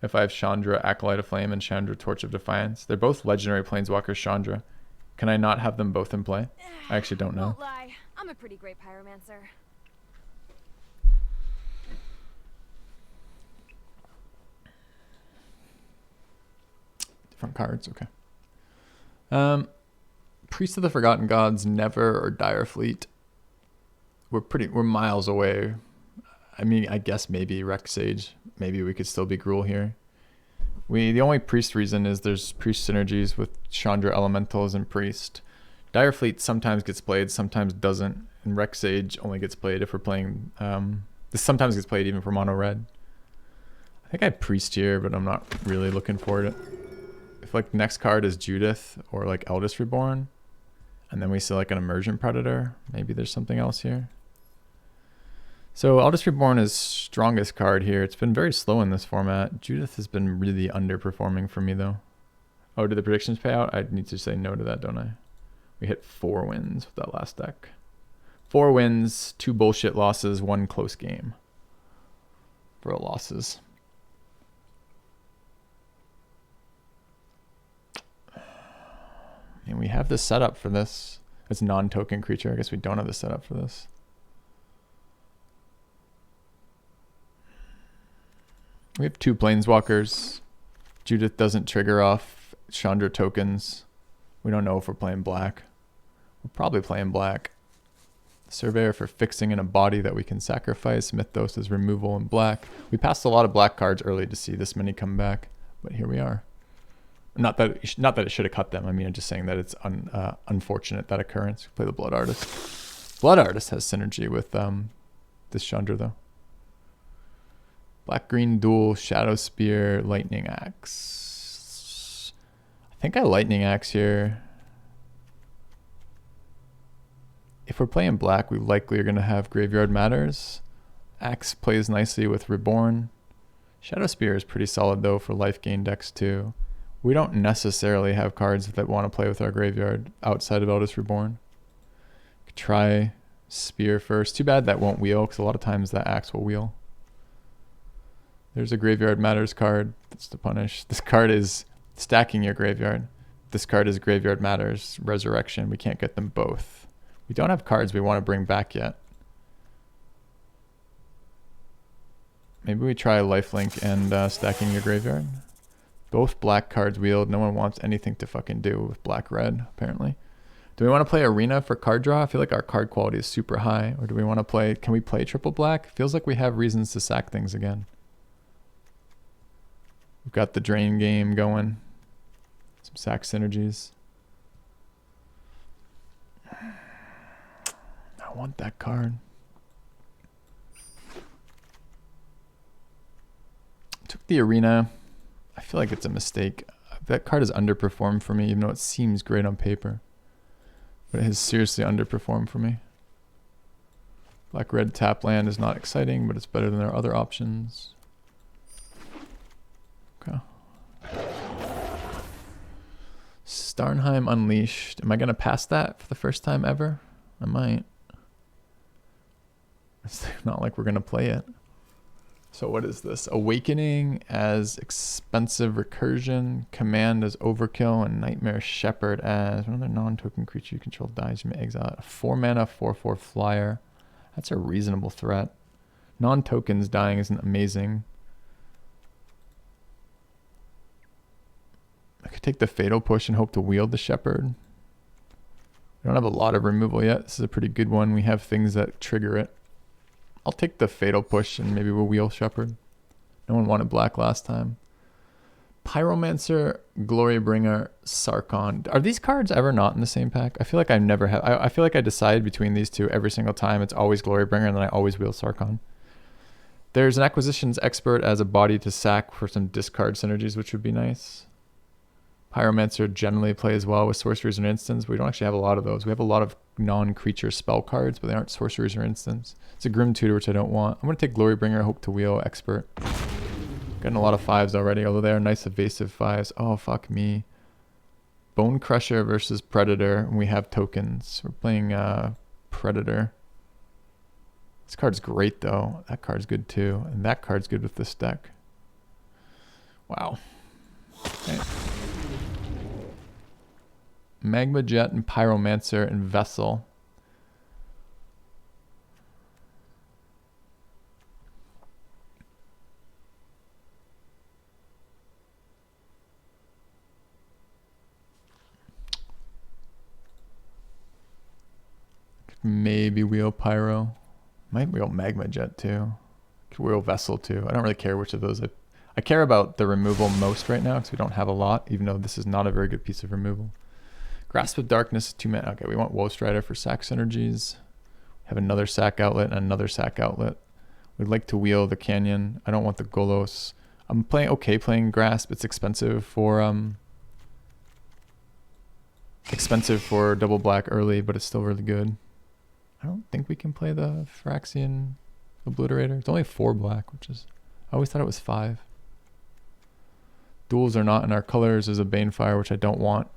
If I have Chandra Acolyte of Flame and Chandra Torch of Defiance. They're both legendary planeswalkers Chandra. Can I not have them both in play? I actually don't know. Won't lie. I'm a pretty great pyromancer. Different cards, okay. Priest of the Forgotten Gods, Never, or Dire Fleet. We're miles away. I mean, I guess maybe Rex Sage. Maybe we could still be Gruul here. The only Priest reason is there's Priest synergies with Chandra Elementals and Priest. Dire Fleet sometimes gets played, sometimes doesn't. And Rex Sage only gets played if we're playing... this sometimes gets played even for mono red. I think I have Priest here, but I'm not really looking for it. If like next card is Judith or like Eldest Reborn, and then we see like an Emergent Predator, maybe there's something else here. So Aldous Reborn is strongest card here. It's been very slow in this format. Judith has been really underperforming for me though. Oh, did the predictions pay out? I need to say no to that, don't I? We hit 4 wins with that last deck. 4 wins, 2 bullshit losses, 1 close game. Bro losses. And we have the setup for this. It's non-token creature. I guess we don't have the setup for this. We have 2 planeswalkers. Judith doesn't trigger off Chandra tokens. We don't know if we're playing black. We're probably playing black. Surveyor for fixing in a body that we can sacrifice. Mythos is removal in black. We passed a lot of black cards early to see this many come back, but here we are. Not that it should have cut them. I mean, I'm just saying that it's unfortunate, that occurrence. Play the Blood Artist. Blood Artist has synergy with this Chandra though. Black-green dual, Shadow Spear, Lightning Axe. I think I Lightning Axe here. If we're playing black, we likely are going to have Graveyard Matters. Axe plays nicely with Reborn. Shadow Spear is pretty solid though for life gain decks too. We don't necessarily have cards that want to play with our graveyard outside of Eldest Reborn. Could try Spear first. Too bad that won't wheel, because a lot of times that Axe will wheel. There's a Graveyard Matters card. That's to punish. This card is stacking your graveyard. This card is Graveyard Matters, Resurrection. We can't get them both. We don't have cards we want to bring back yet. Maybe we try Lifelink and stacking your graveyard. Both black cards wheeled. No one wants anything to fucking do with black-red, apparently. Do we want to play Arena for card draw? I feel like our card quality is super high. Or do we want to play... Can we play triple black? Feels like we have reasons to sack things again. We've got the drain game going. Some sack synergies. I want that card. Took the Arena. I feel like it's a mistake. That card has underperformed for me, even though it seems great on paper. But it has seriously underperformed for me. Black-red tap land is not exciting, but it's better than our other options. Okay. Starnheim Unleashed. Am I going to pass that for the first time ever? I might. It's not like we're going to play it. So what is this? Awakening as expensive recursion, command as overkill, and Nightmare Shepherd as another non-token creature you control dies, you may exile it. A 4-mana 4/4 flyer. That's a reasonable threat. Non-tokens dying isn't amazing. I could take the Fatal Push and hope to wield the Shepherd. We don't have a lot of removal yet. This is a pretty good one. We have things that trigger it. I'll take the Fatal Push and maybe we'll wheel Shepherd. No one wanted black last time. Pyromancer, Glorybringer, Sarkon. Are these cards ever not in the same pack? I feel like I never have. I feel like I decide between these two every single time. It's always Glorybringer and then I always wheel Sarkon. There's an Acquisitions Expert as a body to sack for some discard synergies, which would be nice. Pyromancer generally plays well with sorceries and instants, but we don't actually have a lot of those. We have a lot of non-creature spell cards, but they aren't sorceries or instants. It's a Grim Tutor, which I don't want. I'm going to take Glorybringer, hope to wheel Expert. Getting a lot of 5s already, although they are nice evasive 5s. Oh, fuck me. Bone Crusher versus Predator, and we have tokens. We're playing Predator. This card's great, though. That card's good, too. And that card's good with this deck. Wow. Okay. Magma Jet and Pyromancer and Vessel. Maybe wheel Pyro. Might wheel Magma Jet too. Could wheel Vessel too. I don't really care which of those. I care about the removal most right now because we don't have a lot, even though this is not a very good piece of removal. Grasp of Darkness, 2-mana. Okay, we want Woe Strider for sack synergies. Have another sack outlet and another sack outlet. We'd like to wheel the Canyon. I don't want the Golos. I'm playing Grasp. It's expensive for double black early, but it's still really good. I don't think we can play the Phyrexian Obliterator. It's only 4 black, which is... I always thought it was 5. Duels are not in our colors. There's a Banefire, which I don't want.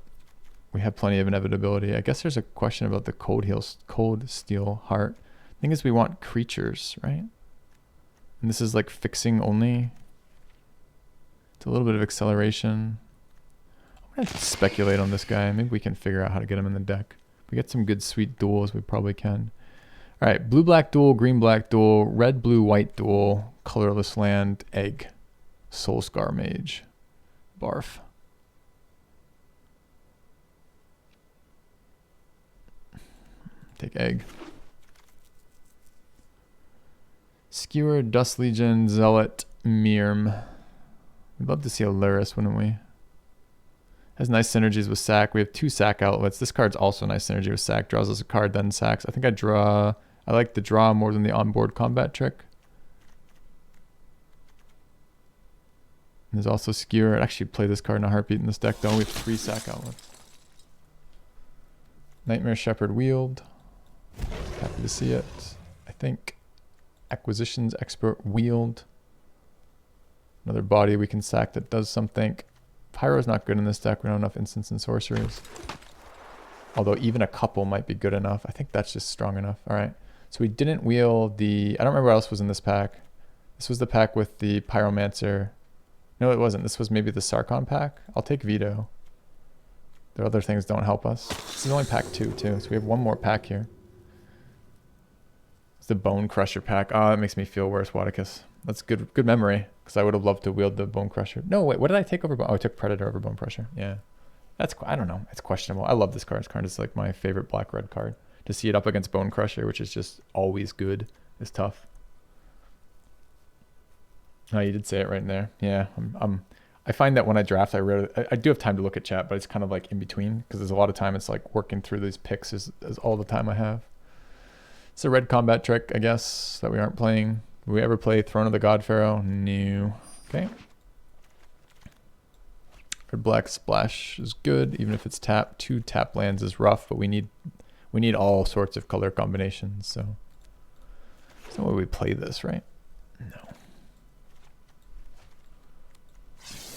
We have plenty of inevitability. I guess there's a question about the Cold Steel Heart. The thing is we want creatures, right? And this is like fixing only. It's a little bit of acceleration. I'm gonna speculate on this guy. Maybe we can figure out how to get him in the deck. If we get some good sweet duels, we probably can. All right, blue-black duel, green-black duel, red-blue-white duel, colorless land, egg, Soulscar Mage, barf. Take egg. Skewer, Dust Legion, Zealot, Mirm. We'd love to see a Luris, wouldn't we? Has nice synergies with sack. We have 2 sack outlets. This card's also nice synergy with sack. Draws us a card, then sacks. I think I like the draw more than the onboard combat trick. And there's also Skewer. I'd actually play this card in a heartbeat in this deck, though. We have 3 sack outlets. Nightmare Shepherd Wield. Happy to see it. I think Acquisitions Expert Wield. Another body we can sack that does something. Pyro's not good in this deck. We don't have enough instants and sorceries. Although even a couple might be good enough. I think that's just strong enough. All right. So we didn't wheel the... I don't remember what else was in this pack. This was the pack with the Pyromancer. No, it wasn't. This was maybe the Sarkon pack. I'll take Veto. The other things don't help us. This is only pack 2 too. So we have one more pack here. It's the Bone Crusher pack. Oh, that makes me feel worse, Wadicus. That's good memory. Because I would have loved to wield the Bone Crusher. No, wait, what did I take over? Oh, I took Predator over Bone Crusher. Yeah. I don't know. It's questionable. I love this card. This card is like my favorite black-red card. To see it up against Bone Crusher, which is just always good, is tough. Oh, you did say it right in there. Yeah. I find that when I draft, I do have time to look at chat, but it's kind of like in between. Because there's a lot of time it's like working through these picks is all the time I have. It's a red combat trick, I guess, that we aren't playing. Will we ever play Throne of the God Pharaoh? No. Okay. Red black splash is good, even if it's tap. 2 tap lands is rough, but we need all sorts of color combinations, so that's not why we play this, right? No.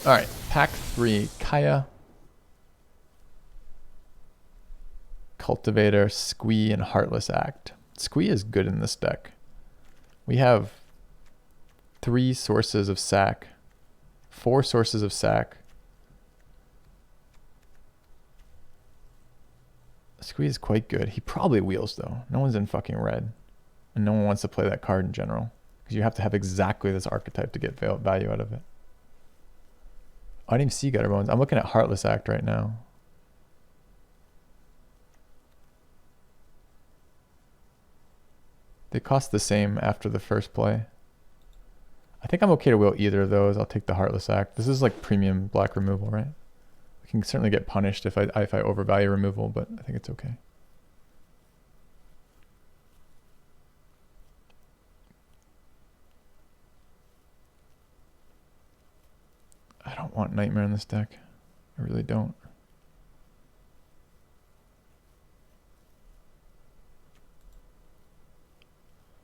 Alright, pack 3, Kaya, Cultivator, Squee, and Heartless Act. Squee is good in this deck. We have 3 sources of sack, 4 sources of sack. Squee is quite good. He probably wheels though. No one's in fucking red. And no one wants to play that card in general. Because you have to have exactly this archetype to get value out of it. I didn't even see Gutter Bones. I'm looking at Heartless Act right now. They cost the same after the first play. I think I'm okay to wheel either of those. I'll take the Heartless Act. This is like premium black removal, right? We can certainly get punished if I overvalue removal, but I think it's okay. I don't want Nightmare in this deck. I really don't.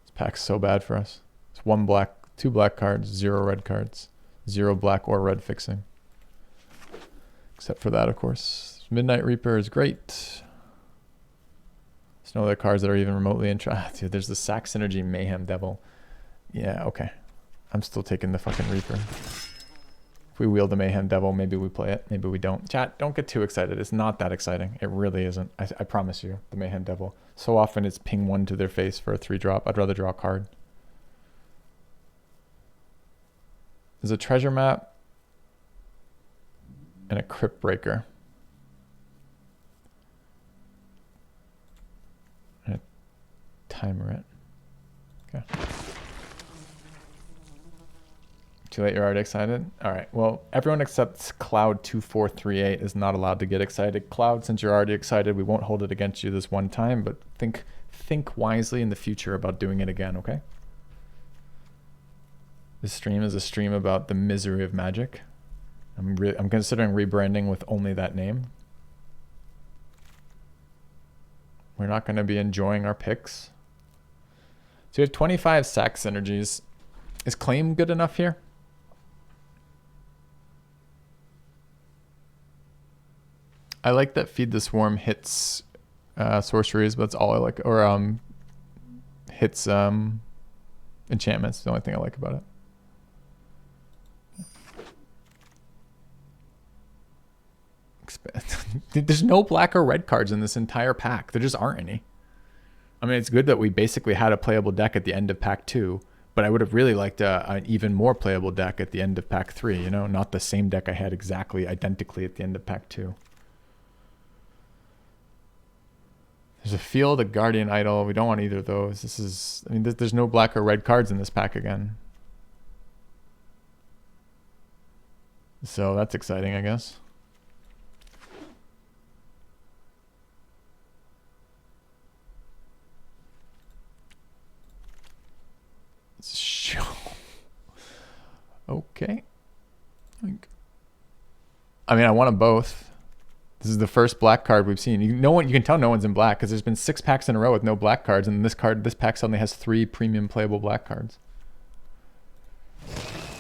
This pack's so bad for us. It's 1 black, 2 black cards, 0 red cards, 0 black or red fixing. Except for that, of course. Midnight Reaper is great. There's no other cards that are even remotely interesting. Dude, there's the Sack Synergy Mayhem Devil. Yeah, okay. I'm still taking the fucking Reaper. If we wield the Mayhem Devil, maybe we play it. Maybe we don't. Chat, don't get too excited. It's not that exciting. It really isn't. I promise you, the Mayhem Devil. So often it's ping 1 to their face for a 3-drop. I'd rather draw a card. There's a treasure map and a Crypt Breaker. And a timer it. Okay. Too late, you're already excited? All right, well, everyone except Cloud2438 is not allowed to get excited. Cloud, since you're already excited, we won't hold it against you this one time, but think wisely in the future about doing it again, okay? This stream is a stream about the misery of Magic. I'm considering rebranding with only that name. We're not going to be enjoying our picks. So we have 25 sack synergies. Is claim good enough here? I like that feed the swarm hits sorceries, but that's all I like. Or hits enchantments. The only thing I like about it. There's no black or red cards in this entire pack. There just aren't any. I mean, it's good that we basically had a playable deck at the end of pack 2, but I would have really liked an even more playable deck at the end of pack 3, you know, not the same deck I had exactly identically at the end of pack 2. There's a field, a guardian idol. We don't want either of those. This is, I mean, there's no black or red cards in this pack again. So that's exciting, I guess. Okay. I mean, I want them both. This is the first black card we've seen. You can tell no one's in black because there's been 6 packs in a row with no black cards, and this pack suddenly has 3 premium playable black cards.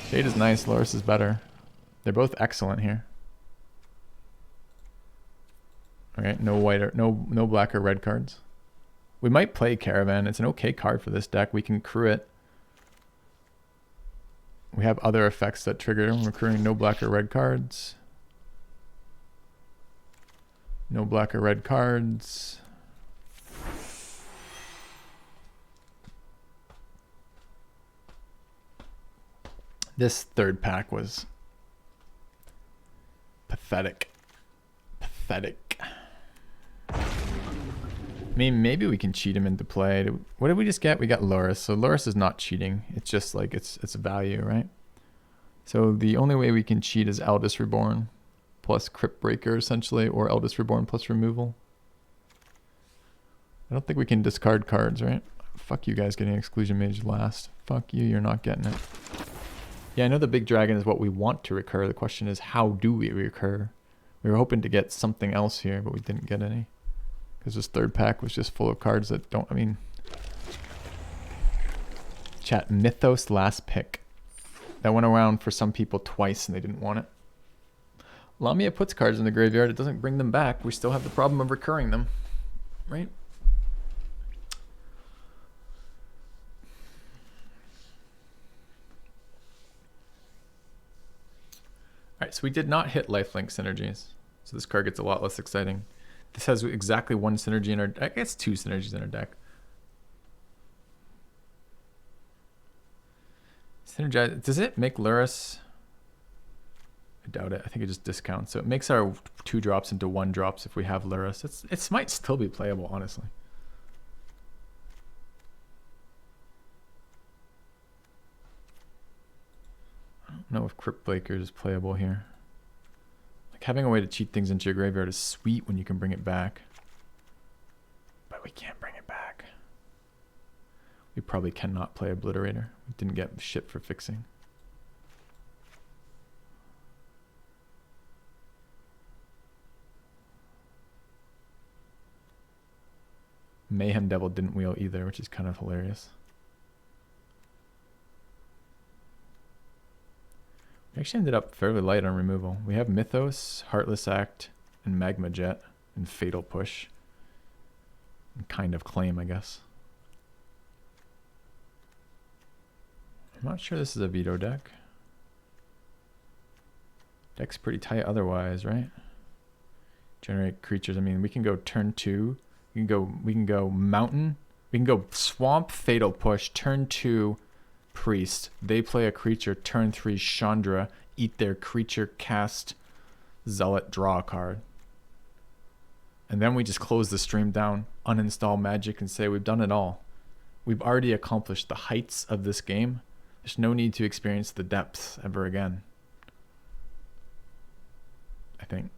Shade is nice. Loris is better. They're both excellent here. All right, no white or no black or red cards. We might play Caravan. It's an okay card for this deck. We can crew it. We have other effects that trigger recurring no black or red cards. No black or red cards. This third pack was pathetic. Pathetic. I mean, maybe we can cheat him into play. What did we just get? We got Loris. So Loris is not cheating. It's just like it's a value, right? So the only way we can cheat is Eldest Reborn plus Crypt Breaker, essentially, or Eldest Reborn plus removal. I don't think we can discard cards, right? Fuck you guys getting Exclusion Mage last. Fuck you, you're not getting it. Yeah, I know the big dragon is what we want to recur. The question is, how do we recur? We were hoping to get something else here, but we didn't get any. Because this third pack was just full of cards that don't, I mean... Chat, Mythos last pick. That went around for some people twice and they didn't want it. Lamia puts cards in the graveyard. It doesn't bring them back. We still have the problem of recurring them. Right? Alright, so we did not hit lifelink synergies. So this card gets a lot less exciting. This has exactly 1 synergy in our deck. I guess 2 synergies in our deck. Synergize. Does it make Luris? I doubt it. I think it just discounts. So it makes our 2 drops into 1 drops if we have Luris. It might still be playable, honestly. I don't know if Crypt Breaker is playable here. Like having a way to cheat things into your graveyard is sweet when you can bring it back. But we can't bring it back. We probably cannot play Obliterator. We didn't get shit for fixing. Mayhem Devil didn't wheel either, which is kind of hilarious. We actually ended up fairly light on removal. We have Mythos, Heartless Act, and Magma Jet, and Fatal Push. And kind of Claim, I guess. I'm not sure this is a veto deck. Deck's pretty tight otherwise, right? Generate creatures. I mean, we can go turn 2. We can go Mountain. We can go Swamp, Fatal Push, turn 2, Priest. They play a creature, turn 3, Chandra. Eat their creature, cast Zealot, draw a card. And then we just close the stream down, uninstall Magic, and say we've done it all. We've already accomplished the heights of this game. There's no need to experience the depths ever again. I think.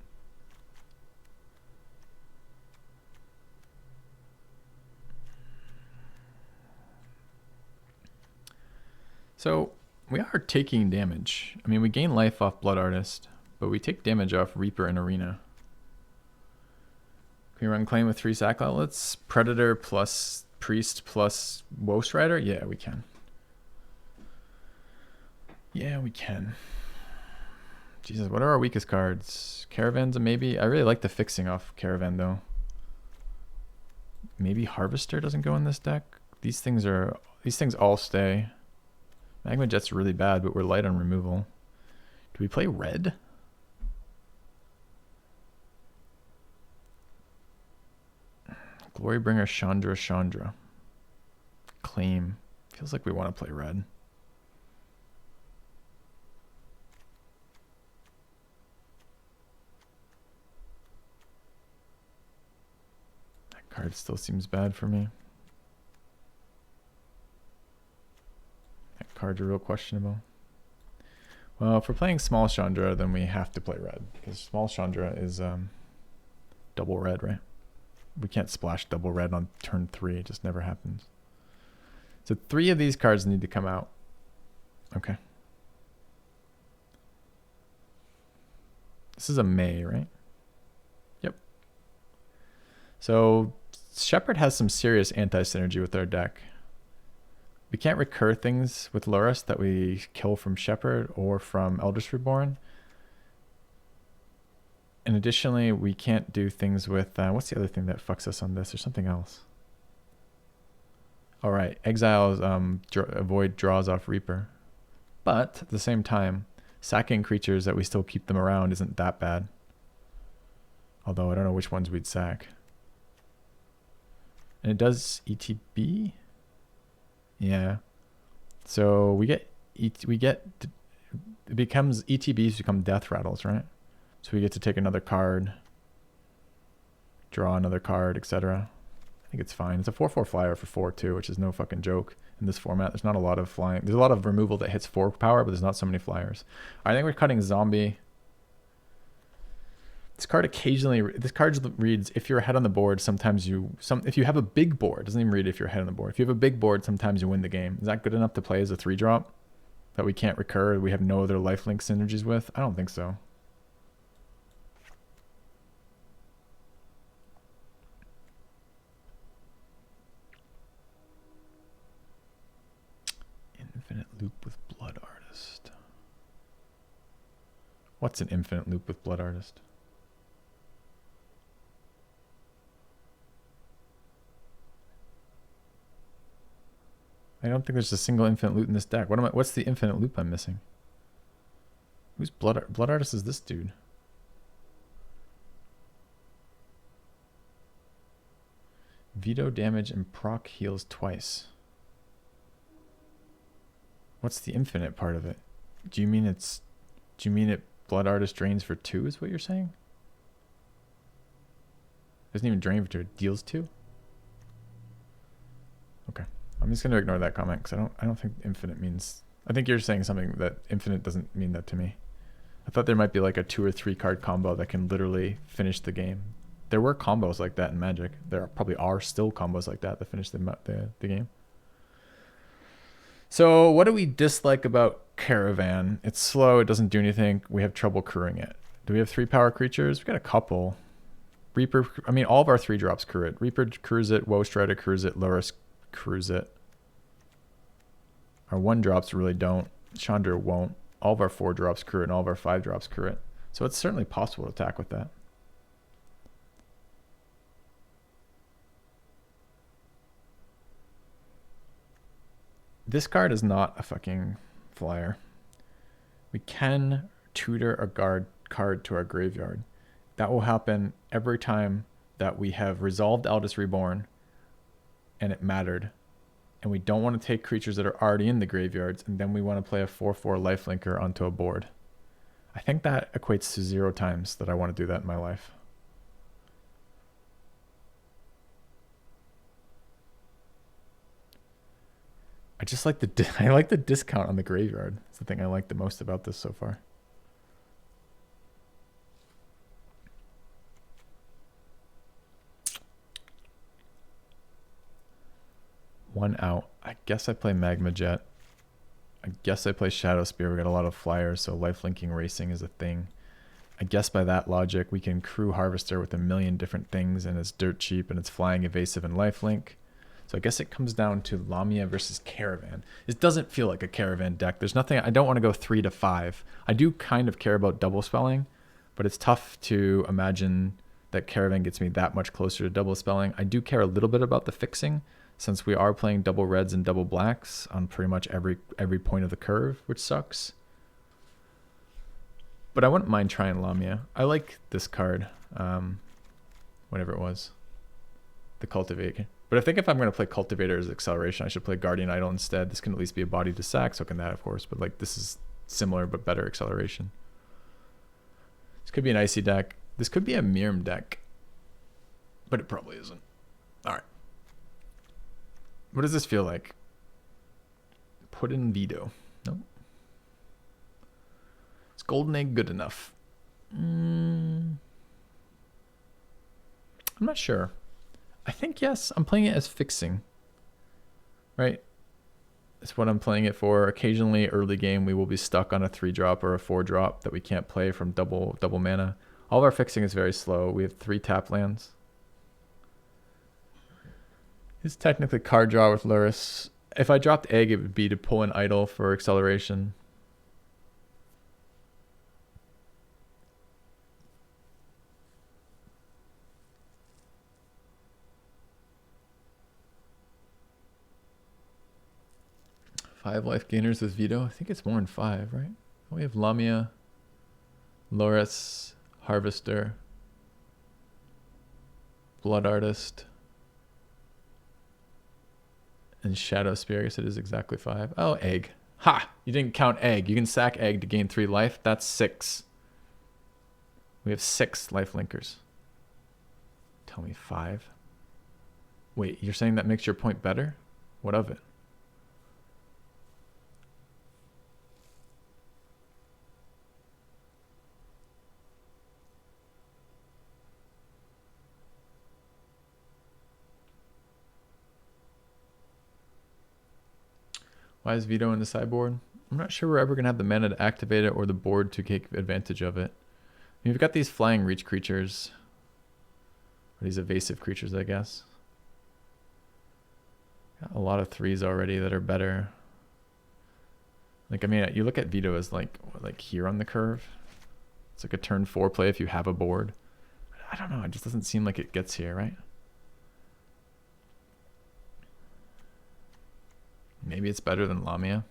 So we are taking damage. I mean, we gain life off Blood Artist, but we take damage off Reaper and Arena. Can we run Claim with 3 sack outlets? Predator plus Priest plus Woe Strider? Yeah, we can. Yeah, we can. Jesus, what are our weakest cards? Caravan's a maybe. I really like the fixing off Caravan though. Maybe Harvester doesn't go in this deck. These things all stay. Magma Jet's really bad, but we're light on removal. Do we play red? Glorybringer, Chandra. Claim. Feels like we want to play red. That card still seems bad for me. That card's real questionable. Well, if we're playing small Chandra, then we have to play red. Because small Chandra is double red, right? We can't splash double red on turn 3. It just never happens. So 3 of these cards need to come out. Okay. This is a May, right? Yep. So Shepherd has some serious anti-synergy with our deck. We can't recur things with Lurrus that we kill from Shepherd or from Eldritch Reborn. And additionally, we can't do things with... what's the other thing that fucks us on this? Or something else? All right. Exiles avoid draws off Reaper. But at the same time, sacking creatures that we still keep them around isn't that bad. Although I don't know which ones we'd sack. And it does ETB? Yeah. So we get... it becomes... ETBs become death rattles, right? So we get to take another card, draw another card, etc. I think it's fine. It's a 4/4 flyer for 4 too, which is no fucking joke in this format. There's not a lot of flying. There's a lot of removal that hits 4 power, but there's not so many flyers. I think we're cutting Zombie. This card reads, if you're ahead on the board, sometimes if you have a big board, it doesn't even read if you're ahead on the board. If you have a big board, sometimes you win the game. Is that good enough to play as a 3-drop that we can't recur? We have no other lifelink synergies with? I don't think so. Infinite Loop with Blood Artist. What's an infinite loop with Blood Artist? I don't think there's a single infinite loop in this deck. What's the infinite loop I'm missing? Who's Blood Artist is this dude? Veto damage and proc heals twice. What's the infinite part of it? Do you mean it Blood Artist drains for 2 is what you're saying? Doesn't even drain for 2, it deals 2? Okay. I'm just gonna ignore that comment because I don't think infinite means... I think you're saying something that infinite doesn't mean that to me. I thought there might be like a 2 or 3 card combo that can literally finish the game. There were combos like that in Magic. There probably are still combos like that finish the game. So what do we dislike about Caravan? It's slow, it doesn't do anything, we have trouble crewing it. Do we have 3-power creatures? We've got a couple. Reaper, I mean all of our 3-drops crew it. Reaper crews it, Woe Strider crews it, Lurrus crews it. Our 1-drops really don't. Chandra won't. All of our 4-drops crew it and all of our 5-drops crew it. So it's certainly possible to attack with that. This card is not a fucking flyer. We can tutor a card to our graveyard. That will happen every time that we have resolved Eldritch Reborn and it mattered. And we don't want to take creatures that are already in the graveyards and then we want to play a 4/4 lifelinker onto a board. I think that equates to 0 times that I want to do that in my life. I just like I like the discount on the graveyard. It's the thing I like the most about this so far. One out. I guess I play Magma Jet. I guess I play Shadow Spear. We got a lot of flyers, so lifelinking racing is a thing. I guess by that logic, we can crew Harvester with a million different things, and it's dirt cheap, and it's flying, evasive, and lifelink. So I guess it comes down to Lamia versus Caravan. It doesn't feel like a Caravan deck. There's nothing, I don't want to go 3 to 5. I do kind of care about double spelling, but it's tough to imagine that Caravan gets me that much closer to double spelling. I do care a little bit about the fixing, since we are playing double reds and double blacks on pretty much every point of the curve, which sucks. But I wouldn't mind trying Lamia. I like this card, whatever it was, the Cultivator. But I think if I'm going to play Cultivator as acceleration, I should play Guardian Idol instead. This can at least be a body to sack, so can that, of course. But like, this is similar but better acceleration. This could be an Icy deck. This could be a Mirm deck, but it probably isn't. All right. What does this feel like? Put in veto. Nope. Is Golden Egg good enough? I'm not sure. I think yes. I'm playing it as fixing. Right? That's what I'm playing it for. Occasionally, early game, we will be stuck on a 3-drop or a 4-drop that we can't play from double mana. All of our fixing is very slow. We have 3 tap lands. It's technically card draw with Luris. If I dropped Egg, it would be to pull an Idol for acceleration. Five life gainers with veto. I think it's more than 5, right? We have Lamia, Luris, Harvester, Blood Artist, and Shadow Spear. I guess it is exactly 5. Oh, Egg. Ha! You didn't count Egg. You can sack Egg to gain 3 life. That's 6. We have 6 life linkers. Tell me 5. Wait, you're saying that makes your point better? What of it? Why is veto in the sideboard? I'm not sure we're ever going to have the mana to activate it or the board to take advantage of it. I mean, we've got these flying reach creatures. Or these evasive creatures, I guess. Got a lot of 3s already that are better. Like, I mean, you look at veto as like here on the curve. It's like a turn 4 play if you have a board. I don't know. It just doesn't seem like it gets here, right? Maybe it's better than Lamia.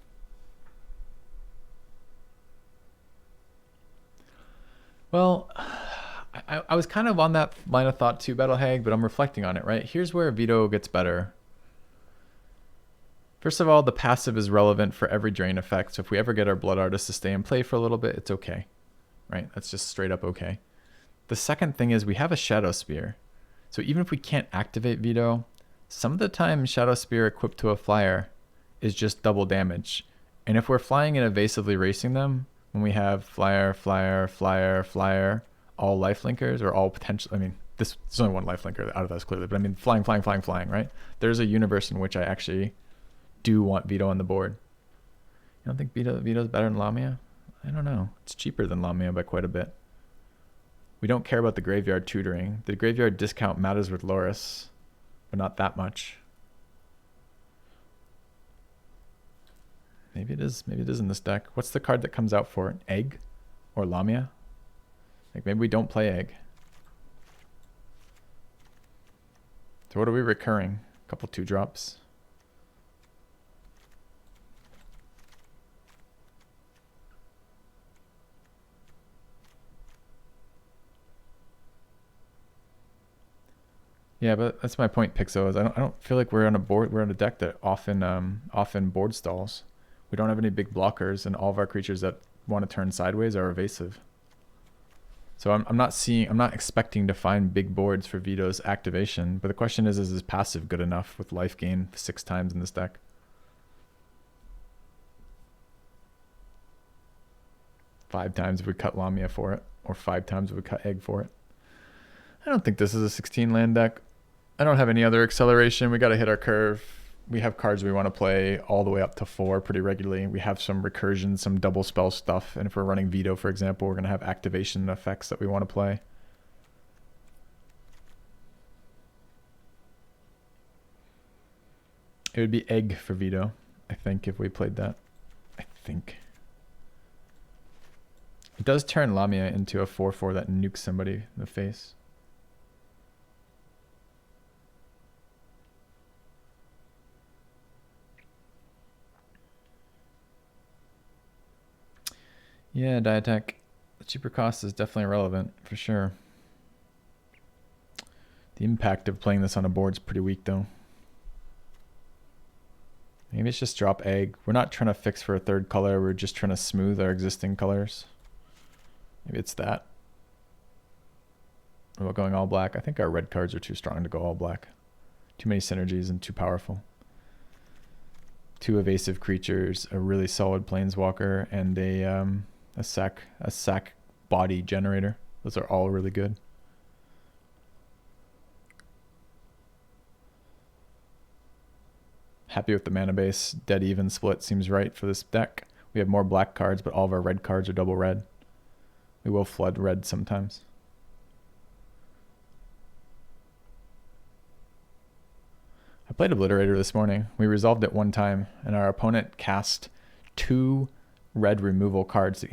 Well, I was kind of on that line of thought too, Battlehag, but I'm reflecting on it, right? Here's where veto gets better. First of all, the passive is relevant for every drain effect. So if we ever get our Blood Artist to stay in play for a little bit, it's okay, right? That's just straight up okay. The second thing is we have a Shadow Spear. So even if we can't activate veto, some of the time Shadow Spear equipped to a flyer is just double damage. And if we're flying and evasively racing them, when we have flyer, flyer, flyer, flyer, all life linkers or all potential, I mean, there's only one life linker out of this clearly, but I mean flying, flying, flying, flying, right? There's a universe in which I actually do want veto on the board. You don't think veto's better than Lamia? I don't know. It's cheaper than Lamia by quite a bit. We don't care about the graveyard tutoring. The graveyard discount matters with Loris, but not that much. Maybe it is in this deck. What's the card that comes out for it? Egg or Lamia? Like maybe we don't play Egg. So what are we recurring? A couple 2-drops. Yeah, but that's my point, Pixo, is I don't feel like we're on a deck that often board stalls. We don't have any big blockers, and all of our creatures that want to turn sideways are evasive. So I'm not expecting to find big boards for veto's activation. But the question is passive good enough with life gain 6 times in this deck? Five times if we cut Lamia for it, or 5 times if we cut Egg for it. I don't think this is a 16 land deck. I don't have any other acceleration. We got to hit our curve. We have cards we want to play all the way up to 4 pretty regularly. We have some recursion, some double spell stuff. And if we're running veto, for example, we're going to have activation effects that we want to play. It would be egg for veto, I think, if we played that. I think. It does turn Lamia into a 4/4 that nukes somebody in the face. Yeah, Diatech. The cheaper cost is definitely relevant, for sure. The impact of playing this on a board is pretty weak, though. Maybe it's just drop egg. We're not trying to fix for a third color. We're just trying to smooth our existing colors. Maybe it's that. What about going all black? I think our red cards are too strong to go all black. Too many synergies and too powerful. 2 evasive creatures, a really solid planeswalker, and a sack body generator. Those are all really good. Happy with the mana base. Dead even split seems right for this deck. We have more black cards, but all of our red cards are double red. We will flood red sometimes. I played Obliterator this morning. We resolved it one time, and our opponent cast 2 red removal cards.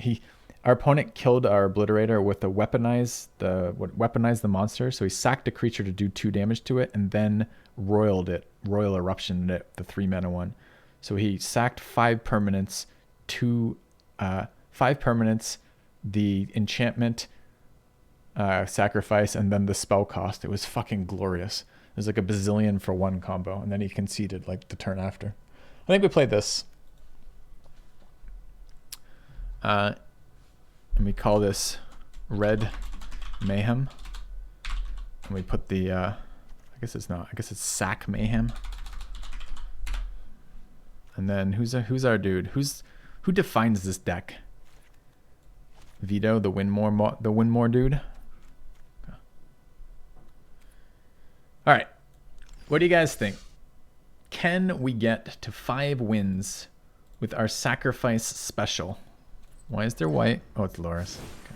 Our opponent killed our Obliterator with a weaponize the monster. So he sacked a creature to do 2 damage to it, and then royal eruption it, the 3 mana one. So he sacked 5 permanents, 5 permanents, the enchantment, sacrifice, and then the spell cost. It was fucking glorious. It was like a bazillion for 1 combo, and then he conceded like the turn after. I think we played this. And we call this Red Mayhem. And we put the, I guess it's not, I guess it's Sack Mayhem. And then who's our dude? Who defines this deck? Vito, the Winmore dude. All right, what do you guys think? Can we get to 5 wins with our sacrifice special? Why is there white? Oh, it's Loris. Okay.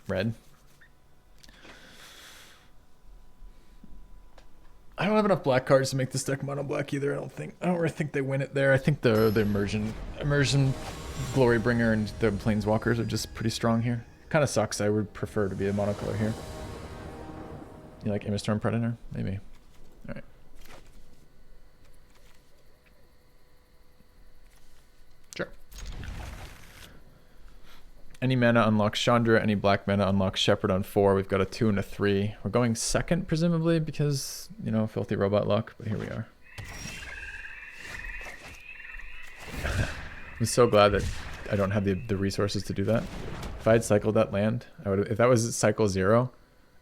Red. I don't have enough black cards to make this deck mono black either. I don't really think they win it there. I think the immersion Glorybringer and the Planeswalkers are just pretty strong here. Kind of sucks. I would prefer to be a monocolor here. You like Image Storm Predator? Maybe. All right. Sure. Any mana unlocks Chandra. Any black mana unlocks Shepherd on 4. We've got a 2 and a 3. We're going second, presumably, because, you know, filthy robot luck. But here we are. I'm so glad that I don't have the resources to do that. If I had cycled that land, if that was cycle 0,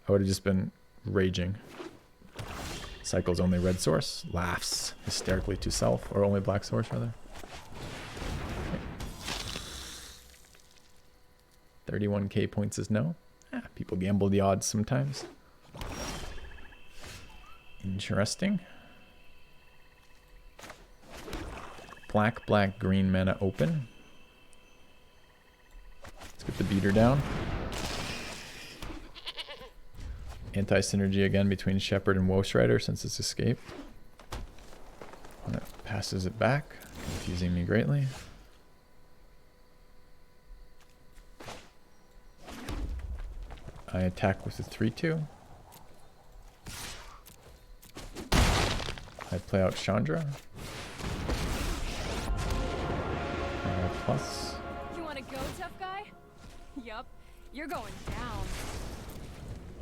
I would have just been raging. Cycles only red source, laughs hysterically to self, or only black source rather. Okay. 31k points is no. People gamble the odds sometimes. Interesting. Black, green mana open. Let's get the beater down. Anti-synergy again between Shepherd and Woe Strider since it's escape. And it passes it back, confusing me greatly. I attack with a 3/2. I play out Chandra. Plus. You want to go, tough guy? Yup, you're going down.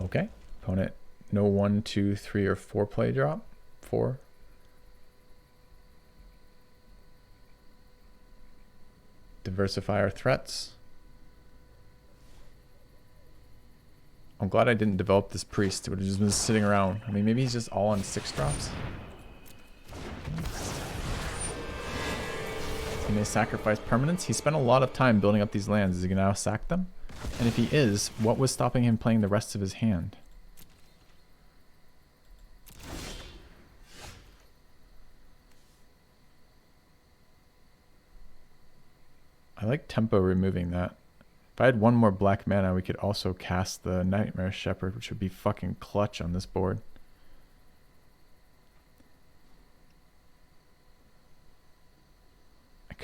Okay. Opponent, no 1, 2, 3, or 4 play drop. 4. Diversify our threats. I'm glad I didn't develop this priest. It would have just been sitting around. I mean, maybe he's just all on 6 drops. He may sacrifice permanents. He spent a lot of time building up these lands. Is he going to now sack them? And if he is, what was stopping him playing the rest of his hand? I like tempo removing that. If I had 1 more black mana, we could also cast the Nightmare Shepherd, which would be fucking clutch on this board.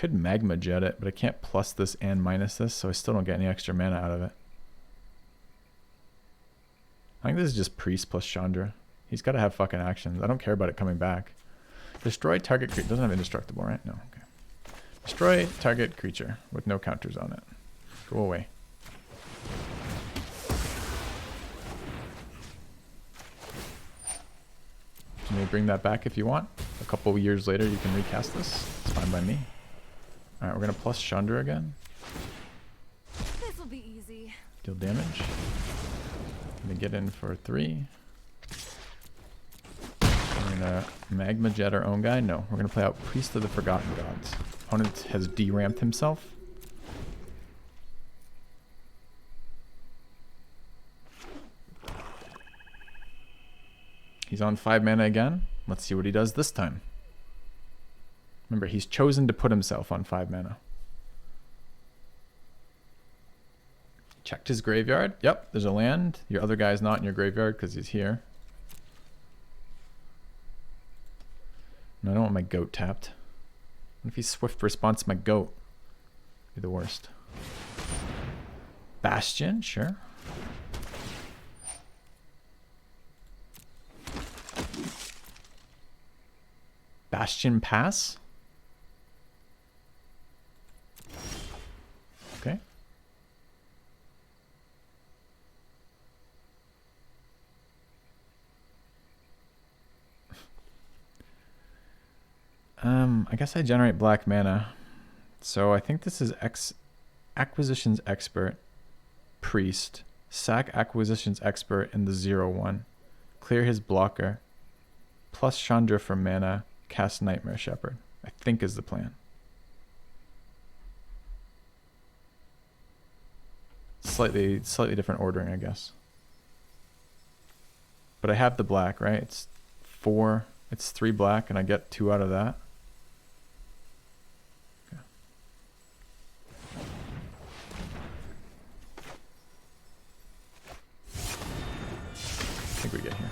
could magma jet it, but I can't plus this and minus this, so I still don't get any extra mana out of it. I think this is just priest plus Chandra. He's got to have fucking actions. I don't care about it coming back. Destroy target creature. Doesn't have indestructible, right? No. Okay. Destroy target creature with no counters on it. Go away. You may bring that back if you want. A couple years later, you can recast this. It's fine by me. All right, we're gonna plus Chandra again. This will be easy. Deal damage. Gonna get in for 3. We're gonna magma jet our own guy. No, we're gonna play out Priest of the Forgotten Gods. Opponent has de-ramped himself. He's on 5 mana again. Let's see what he does this time. Remember, he's chosen to put himself on 5 mana. Checked his graveyard. Yep, there's a land. Your other guy's not in your graveyard because he's here. No, I don't want my goat tapped. What if he swift response my goat? Be the worst. Bastion, sure. Bastion pass. Okay. I guess I generate black mana. So I think this is Acquisitions Expert, Priest, sack Acquisitions Expert in the 0/1. Clear his blocker. Plus Chandra for mana, cast Nightmare Shepherd. I think is the plan. Slightly different ordering, I guess. But I have the black, right? It's 3 black, and I get 2 out of that. Okay. I think we get here.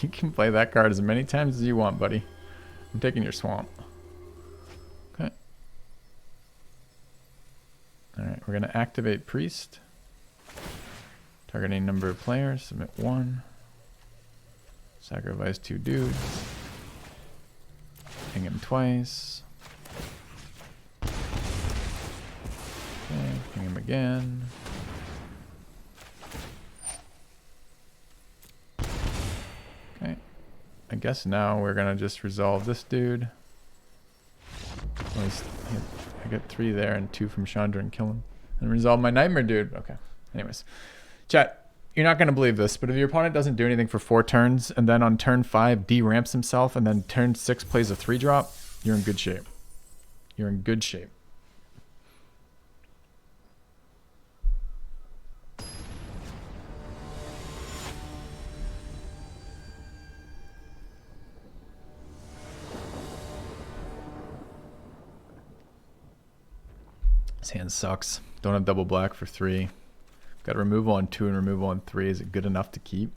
You can play that card as many times as you want, buddy. I'm taking your swamp. Okay. Alright, we're going to activate Priest. Targeting number of players. Submit 1. Sacrifice 2 dudes. Ping him twice. Okay, ping him again. Okay. I guess now we're gonna just resolve this dude. At least I get 3 there and 2 from Chandra and kill him. And resolve my nightmare dude. Okay. Anyways. Chat, you're not gonna believe this, but if your opponent doesn't do anything for 4 turns and then on turn 5 de-ramps himself and then turn 6 plays a 3-drop, you're in good shape. You're in good shape. This hand sucks. Don't have double black for 3. Got removal on 2 and removal on 3. Is it good enough to keep?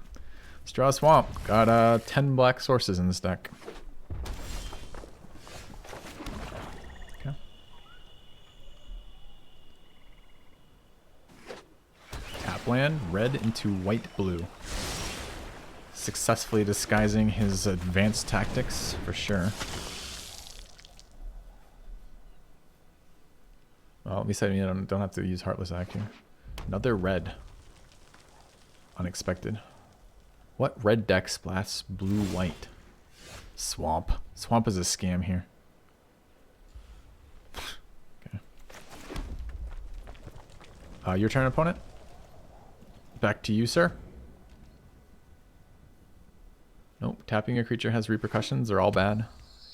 Let's draw a swamp. Got 10 black sources in this deck. Okay. Tap land, red into white blue. Successfully disguising his advanced tactics for sure. Well, at least I don't have to use Heartless Act here. Another red. Unexpected. What red deck splats blue white? Swamp. Swamp is a scam here. Okay. Your turn, opponent. Back to you, sir. Nope. Tapping a creature has repercussions. They're all bad.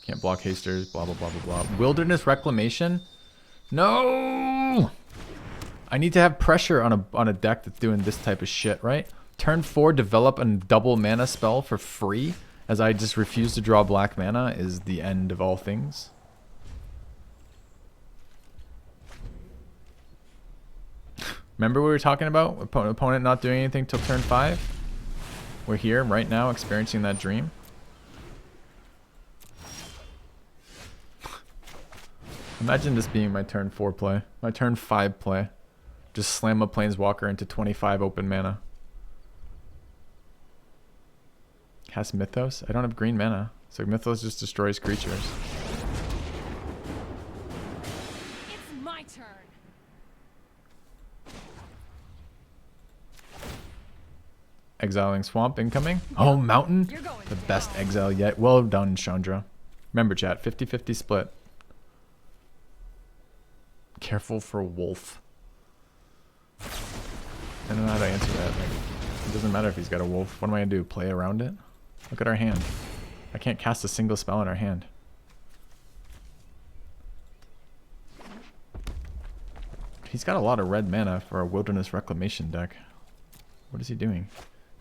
Can't block hasters. Blah, blah, blah, blah, blah. Wilderness Reclamation? No! I need to have pressure on a deck that's doing this type of shit, right? Turn 4, develop a double mana spell for free, as I just refuse to draw black mana, is the end of all things. Remember we were talking about opponent not doing anything till turn 5? We're here right now experiencing that dream. Imagine this being my turn 4 play. My turn 5 play. Just slam a Planeswalker into 25 open mana. Cast Mythos? I don't have green mana. So Mythos just destroys creatures. It's my turn. Exiling Swamp incoming. Oh, Mountain? You're going The down. best exile yet. Well done, Chandra. Remember, chat, 50-50 split. Careful for Wolf. I don't know how to answer that. Like, it doesn't matter if he's got a Wolf. What am I going to do? Play around it? Look at our hand. I can't cast a single spell in our hand. He's got a lot of red mana for a Wilderness Reclamation deck. What is he doing?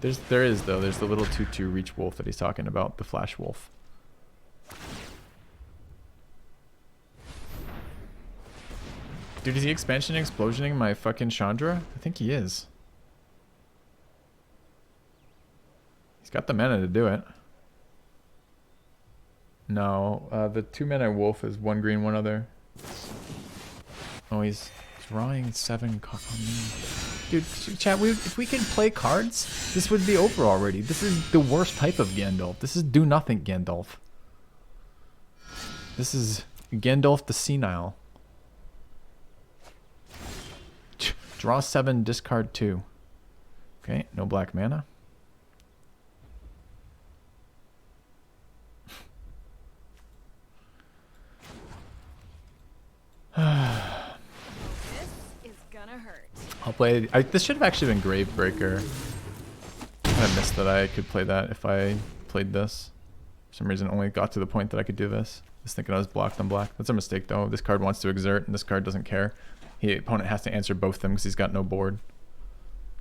There is though. There's the little 2/2 reach wolf that he's talking about, the Flash Wolf. Dude, is he expansion explosioning my fucking Chandra? I think he is. He's got the mana to do it. No, the 2 mana wolf is 1 green, 1 other. Oh, he's drawing 7 Dude, chat, if we can play cards, this would be over already. This is the worst type of Gandalf. This is do nothing Gandalf. This is Gandalf the Senile. Draw 7, discard 2. Okay, no black mana. This is gonna hurt. I'll play. This should have actually been Gravebreaker. I kind of missed that I could play that if I played this. For some reason, it only got to the point that I could do this. Just thinking I was blocked on black. That's a mistake, though. This card wants to exert, and this card doesn't care. The opponent has to answer both of them because he's got no board.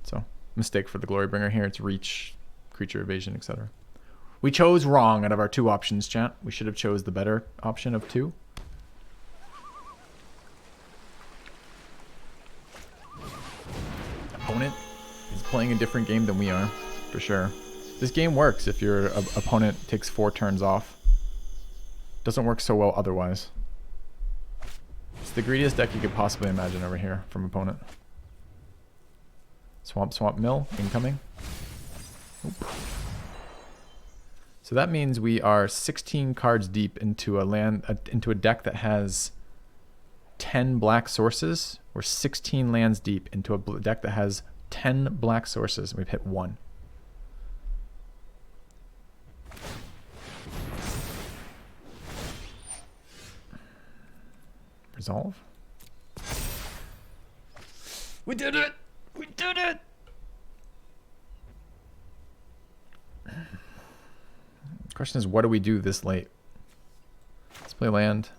So, mistake for the Glorybringer here. It's reach, creature evasion, etc. We chose wrong out of our 2 options, chat. We should have chose the better option of 2. Opponent is playing a different game than we are, for sure. This game works if your opponent takes 4 turns off. Doesn't work so well otherwise. It's the greediest deck you could possibly imagine over here from opponent. Swamp Mill incoming. Oop. So that means we are 16 cards deep into a deck that has 10 black sources. We're 16 lands deep into a deck that has 10 black sources. We've hit 1. Resolve. We did it! We did it! Question is, what do we do this late? Let's play land.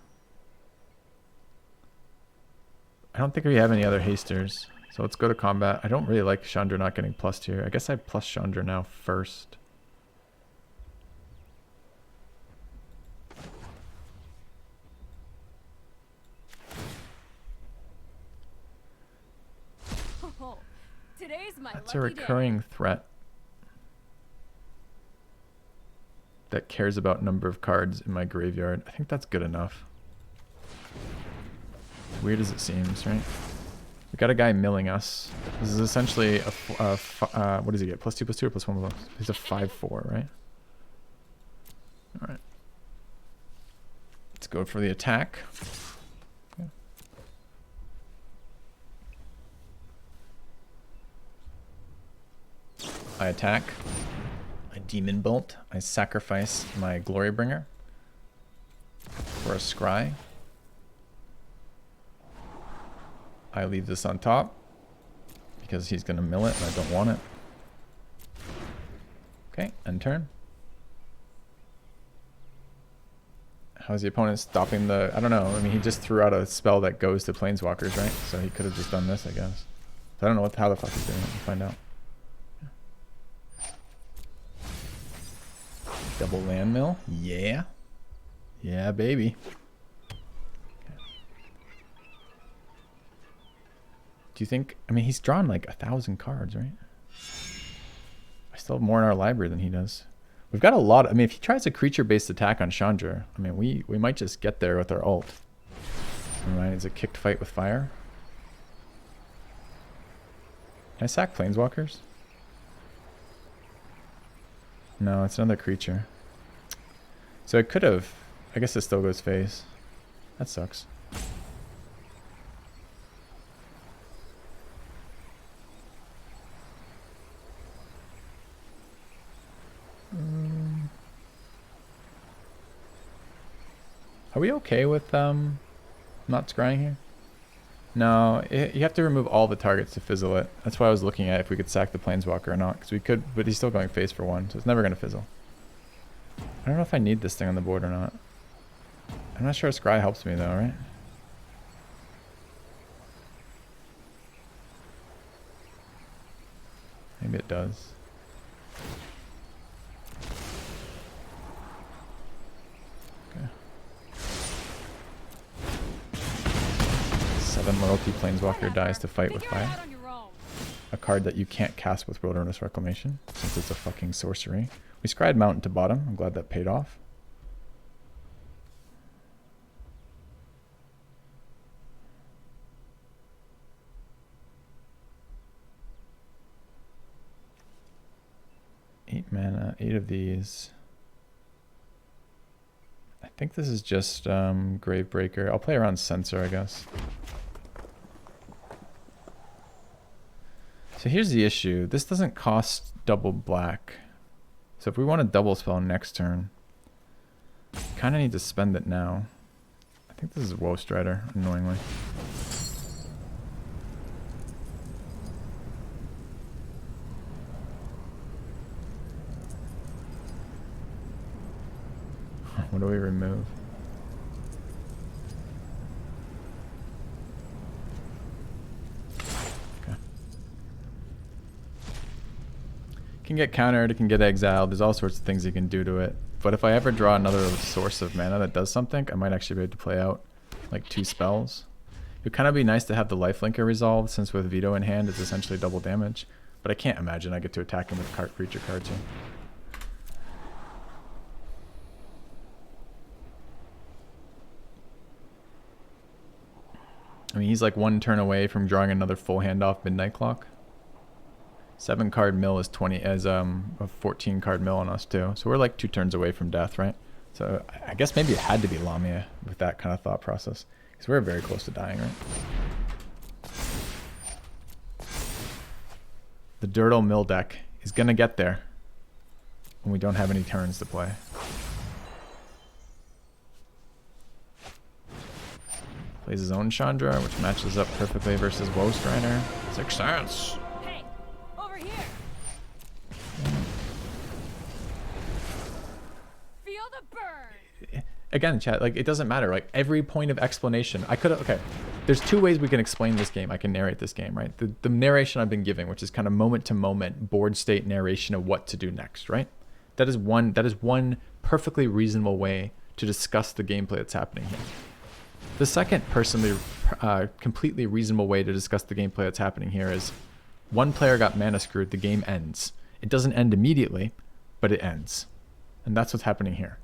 I don't think we have any other hasters. So let's go to combat. I don't really like Chandra not getting plussed here. I guess I plus Chandra now first. Oh, today's my That's a lucky recurring threat that cares about number of cards in my graveyard. I think that's good enough. As weird as it seems, right? We got a guy milling us. This is essentially what does he get? +2/+2 or +1/+? He's a 5/4, right? All right. Let's go for the attack. Okay. I attack. I Demon Bolt. I sacrifice my Glorybringer for a Scry. I leave this on top because he's going to mill it and I don't want it. Okay, end turn. How's the opponent stopping the... I don't know. I mean, he just threw out a spell that goes to Planeswalkers, right? So he could have just done this, I guess. So I don't know how the fuck he's doing it. We'll find out. Double land mill. Yeah. Yeah, baby. Do you think... I mean, he's drawn like 1,000 cards, right? I still have more in our library than he does. We've got a lot... I mean, if he tries a creature-based attack on Chandra, I mean, we might just get there with our ult. Alright, it's a kicked fight with fire. Can I sack Planeswalkers? No, it's another creature. So it could have... I guess it still goes face. That sucks. Are we okay with not scrying here? No, you have to remove all the targets to fizzle it. That's why I was looking at if we could sack the Planeswalker or not, because we could, but he's still going face for 1, so it's never going to fizzle. I don't know if I need this thing on the board or not. I'm not sure scry helps me though, right? Maybe it does. Okay. 7 loyalty Planeswalker dies to fight with fire. A card that you can't cast with Wilderness Reclamation, since it's a fucking sorcery. We scryed Mountain to bottom. I'm glad that paid off. Eight mana, 8 of these. I think this is just Gravebreaker. I'll play around Censor, I guess. So here's the issue. This doesn't cost double black. So if we want a double spell next turn, kind of need to spend it now. I think this is Woe Strider, annoyingly. What do we remove? Okay. Can get countered, it can get exiled, there's all sorts of things you can do to it. But if I ever draw another source of mana that does something, I might actually be able to play out like 2 spells. It would kind of be nice to have the lifelinker resolved, since with Veto in hand it's essentially double damage. But I can't imagine I get to attack him with creature cards here. I mean, he's like 1 turn away from drawing another full hand off Midnight Clock. 7 card mill is 20 as a 14 card mill on us too. So we're like 2 turns away from death, right? So I guess maybe it had to be Lamia with that kind of thought process, because we're very close to dying, right? The Dirtle Mill deck is gonna get there when we don't have any turns to play. Plays his own Chandra, which matches up perfectly versus Woe Strider. Success! Hey, over here. Feel the burn. Again, chat, like, it doesn't matter. Like, every point of explanation, I could have... Okay, there's 2 ways we can explain this game. I can narrate this game, right? The narration I've been giving, which is kind of moment-to-moment board state narration of what to do next, right? That is one perfectly reasonable way to discuss the gameplay that's happening here. The second personally completely reasonable way to discuss the gameplay that's happening here is one player got mana screwed, the game ends. It doesn't end immediately, but it ends. And that's what's happening here.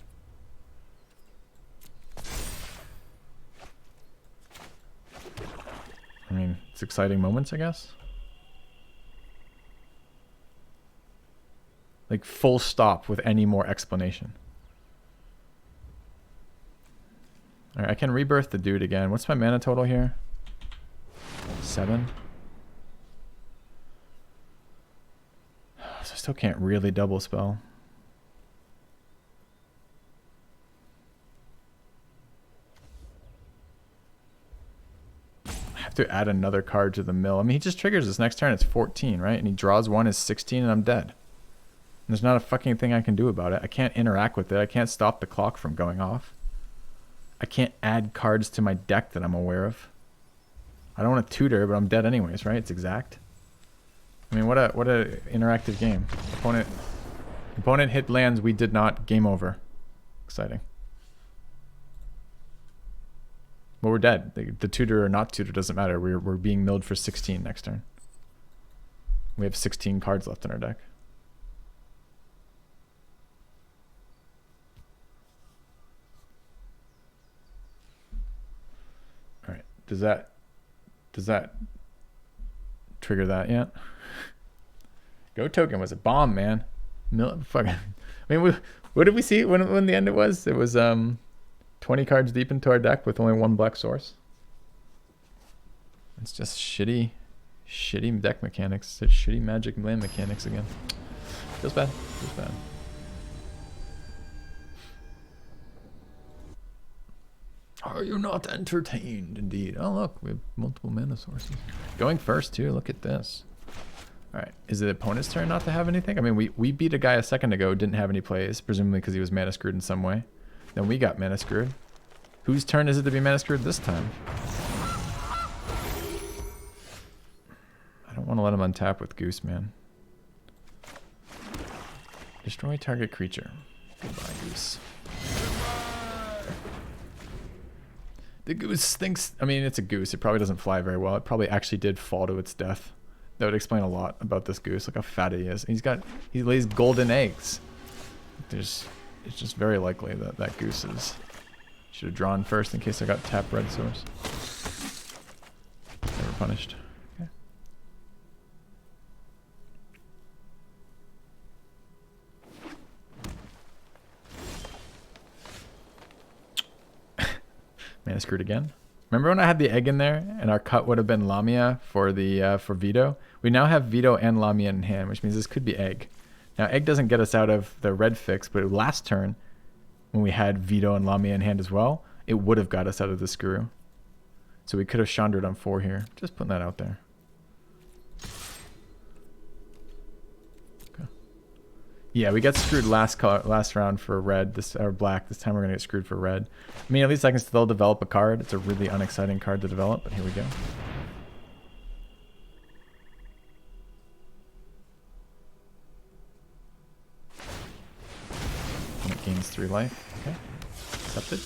I mean, it's exciting moments, I guess. Like, full stop with any more explanation. Alright, I can rebirth the dude again. What's my mana total here? 7. So I still can't really double spell. I have to add another card to the mill. I mean, he just triggers this next turn. It's 14, right? And he draws 1 is 16 and I'm dead. And there's not a fucking thing I can do about it. I can't interact with it. I can't stop the clock from going off. I can't add cards to my deck that I'm aware of. I don't want to tutor, but I'm dead anyways, right? It's exact. I mean, what a interactive game. Opponent hit lands, we did not. Game over. Exciting. Well, we're dead. The tutor or not tutor doesn't matter. We're being milled for 16 next turn. We have 16 cards left in our deck. All right. Does that trigger that yet? Go token was a bomb, man. Fucking. I mean, what did we see when the end it was? It was 20 cards deep into our deck with only one black source. It's just shitty deck mechanics. It's shitty magic land mechanics again. Feels bad. Feels bad. Are you not entertained? Indeed. Oh, look, we have multiple mana sources. Going first, too. Look at this. All right. Is it opponent's turn not to have anything? I mean, we beat a guy a second ago, didn't have any plays, presumably because he was mana screwed in some way. Then we got mana screwed. Whose turn is it to be mana screwed this time? I don't want to let him untap with Goose, man. Destroy target creature. Goodbye, Goose. The goose thinks, I mean, it's a goose. It probably doesn't fly very well. It probably actually did fall to its death. That would explain a lot about this goose. Look how fat he is. He lays golden eggs. It's just very likely that that goose is. Should have drawn first in case I got tap red source. Never punished. Mana screwed again. Remember when I had the egg in there and our cut would have been Lamia for the for veto? We now have veto and Lamia in hand, which means this could be egg. Now egg doesn't get us out of the red fix, but last turn when we had veto and Lamia in hand as well, it would have got us out of the screw. So we could have Chandred on 4 here. Just putting that out there. Yeah, we got screwed last round for red, or black. This time we're gonna get screwed for red. I mean, at least I can still develop a card. It's a really unexciting card to develop, but here we go. And it gains 3 life. Okay, accepted.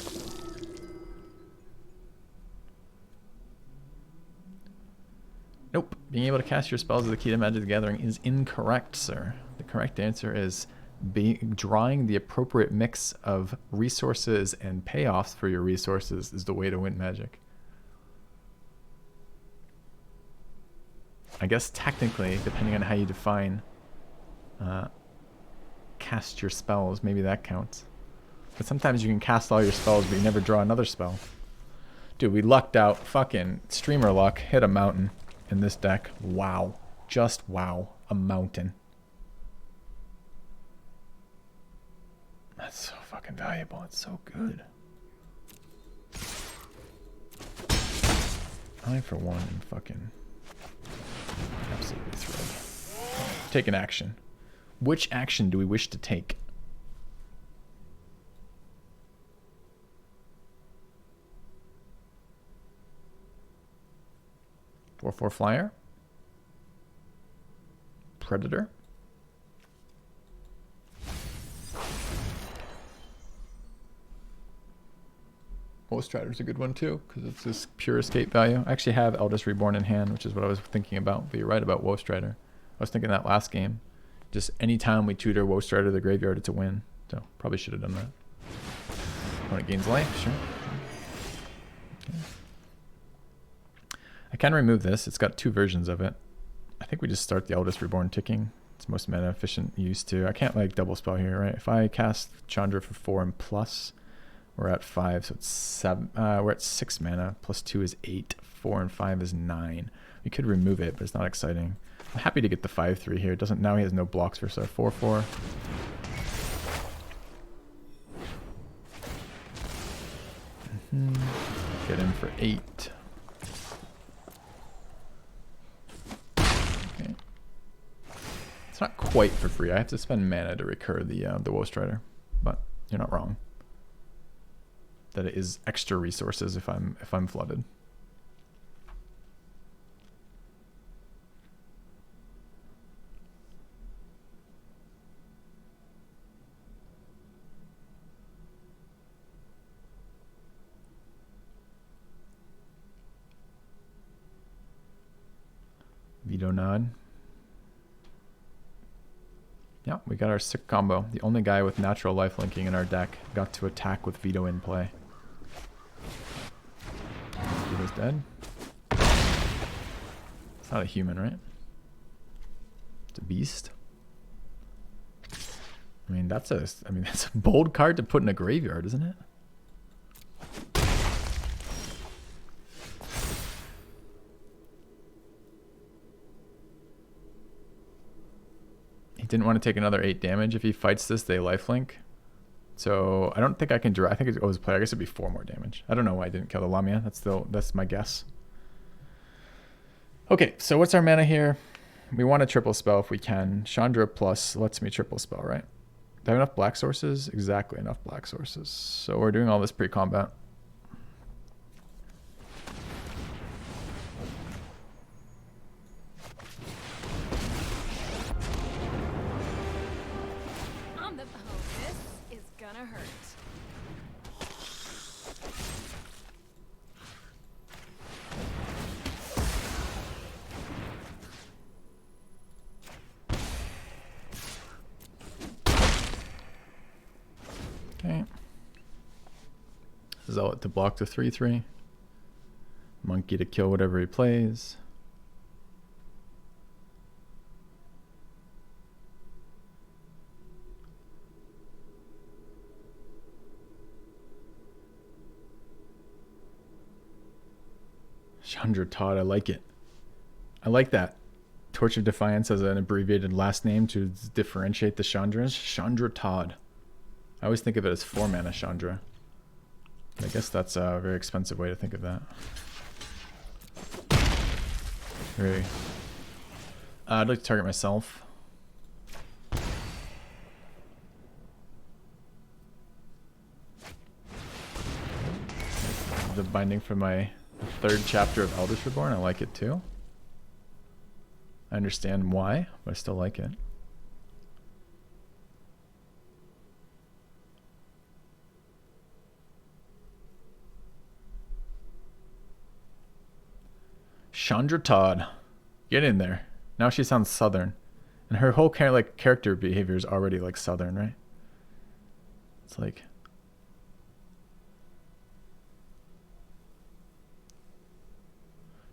Nope. Being able to cast your spells as the key to Magic the Gathering is incorrect, sir. The correct answer is drawing the appropriate mix of resources and payoffs for your resources is the way to win Magic. I guess technically, depending on how you define cast your spells, maybe that counts. But sometimes you can cast all your spells, but you never draw another spell. Dude, we lucked out. Fucking streamer luck. Hit a mountain in this deck. Wow. Just wow. A mountain. That's so fucking valuable. It's so good. 9 for 1 and fucking absolutely thrilled. Take an action. Which action do we wish to take? Four flyer. Predator. Woe Strider's a good one too, because it's this pure escape value. I actually have Eldest Reborn in hand, which is what I was thinking about, but you're right about Woe Strider. I was thinking that last game. Just anytime we tutor Woe Strider to the graveyard, it's a win. So probably should have done that. When it gains life, sure. Okay. I can remove this. It's got 2 versions of it. I think we just start the Eldest Reborn ticking. It's most mana efficient use too. I can't like double spell here, right? If I cast Chandra for 4 and plus, we're at 5, so it's 7. We're at 6 mana. Plus 2 is 8. 4 and 5 is 9. We could remove it, but it's not exciting. I'm happy to get the 5/3 here. It doesn't. Now he has no blocks versus our 4/4. Get in for 8. Okay. It's not quite for free. I have to spend mana to recur the Woe Strider, but you're not wrong. That it is extra resources if I'm flooded. Veto nod. Yeah, we got our sick combo. The only guy with natural life linking in our deck got to attack with veto in play. Veto's dead. It's not a human, right? It's a beast. I mean, that's a bold card to put in a graveyard, isn't it? He didn't want to take another 8 damage. If he fights this, they lifelink. So I don't think I can draw. I think it goes play. I guess it'd be 4 more damage. I don't know why I didn't kill the Lamia. That's my guess. Okay, so what's our mana here? We want a triple spell if we can. Chandra plus lets me triple spell, right? Do I have enough black sources? Exactly enough black sources. So we're doing all this pre-combat. This is gonna hurt. Okay. Zealot to block the 3/3. Monkey to kill whatever he plays. Chandra Todd, I like it. I like that. Torch of Defiance as an abbreviated last name to differentiate the Chandras. Chandra Todd. I always think of it as 4 mana Chandra. I guess that's a very expensive way to think of that. Very. I'd like to target myself. The binding for my 3rd chapter of Eldritch Reborn. I like it too. I understand why, but I still like it. Chandra Todd. Get in there. Now she sounds southern. And her whole character behavior is already like southern, right? It's like...